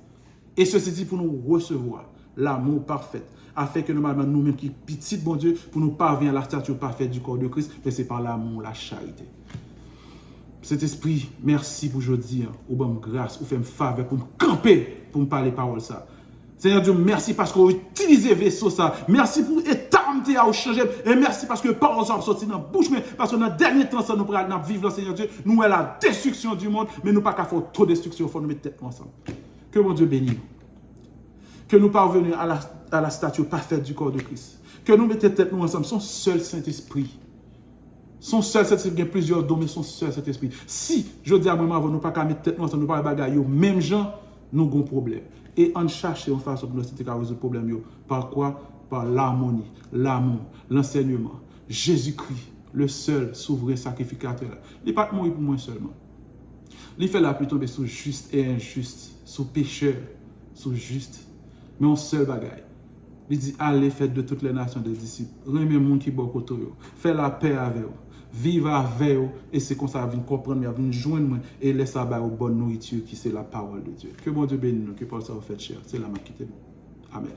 Et ceci dit pour nous recevoir l'amour parfait. Afin que normalement nous-mêmes qui petits, bon Dieu, pour nous parvenir à la stature parfaite du corps de Christ, mais c'est par l'amour, la charité. Cet esprit, merci pour aujourd'hui, ou bonne grâce, ou fait me faveur pour me camper, pour me parler parole ça. Seigneur Dieu, merci parce que vous utilisez vaisseau ça. Merci pour étamter à changer. Et merci parce que parole ça sorti dans la bouche, mais parce que dans le dernier temps, ça nous pourra vivre, Seigneur Dieu. Nous, est la destruction du monde, mais nous pas qu'à faire trop de destruction, il faut nous mettre tête ensemble. Que mon Dieu bénisse nous. Que nous parvenions à la statue parfaite du corps de Christ. Que nous mettions tête nous ensemble, son seul Saint-Esprit. Son seul Saint-Esprit, il y a plusieurs dons, mais son seul Saint-Esprit. Si, je dis à moi, nous ne pouvons pas mettre tête nous ensemble, nous ne pouvons pas bagailler, même gens, nous avons un problème. Et on cherche en face de nous, c'est résoudre le problème. Par quoi? Par l'harmonie, l'amour, l'enseignement. Jésus-Christ, le seul souverain sacrificateur. Il n'est pas mourir pour moi seulement. Il fait la pluie tomber sur juste et injuste, sur pécheur, sur juste. Mais on seul bagaille. Il dit, allez, faites de toutes les nations des disciples. Remets le monde qui est beaucoup de faites la paix avec eux. Vivre avec eux. Et c'est comme ça, vous comprendre, vous joindre et laissez la bonne nourriture qui c'est la parole de Dieu. Que bon Dieu bénisse nous, que Paul ça vous fait cher. C'est la main qui t'aime. Amen.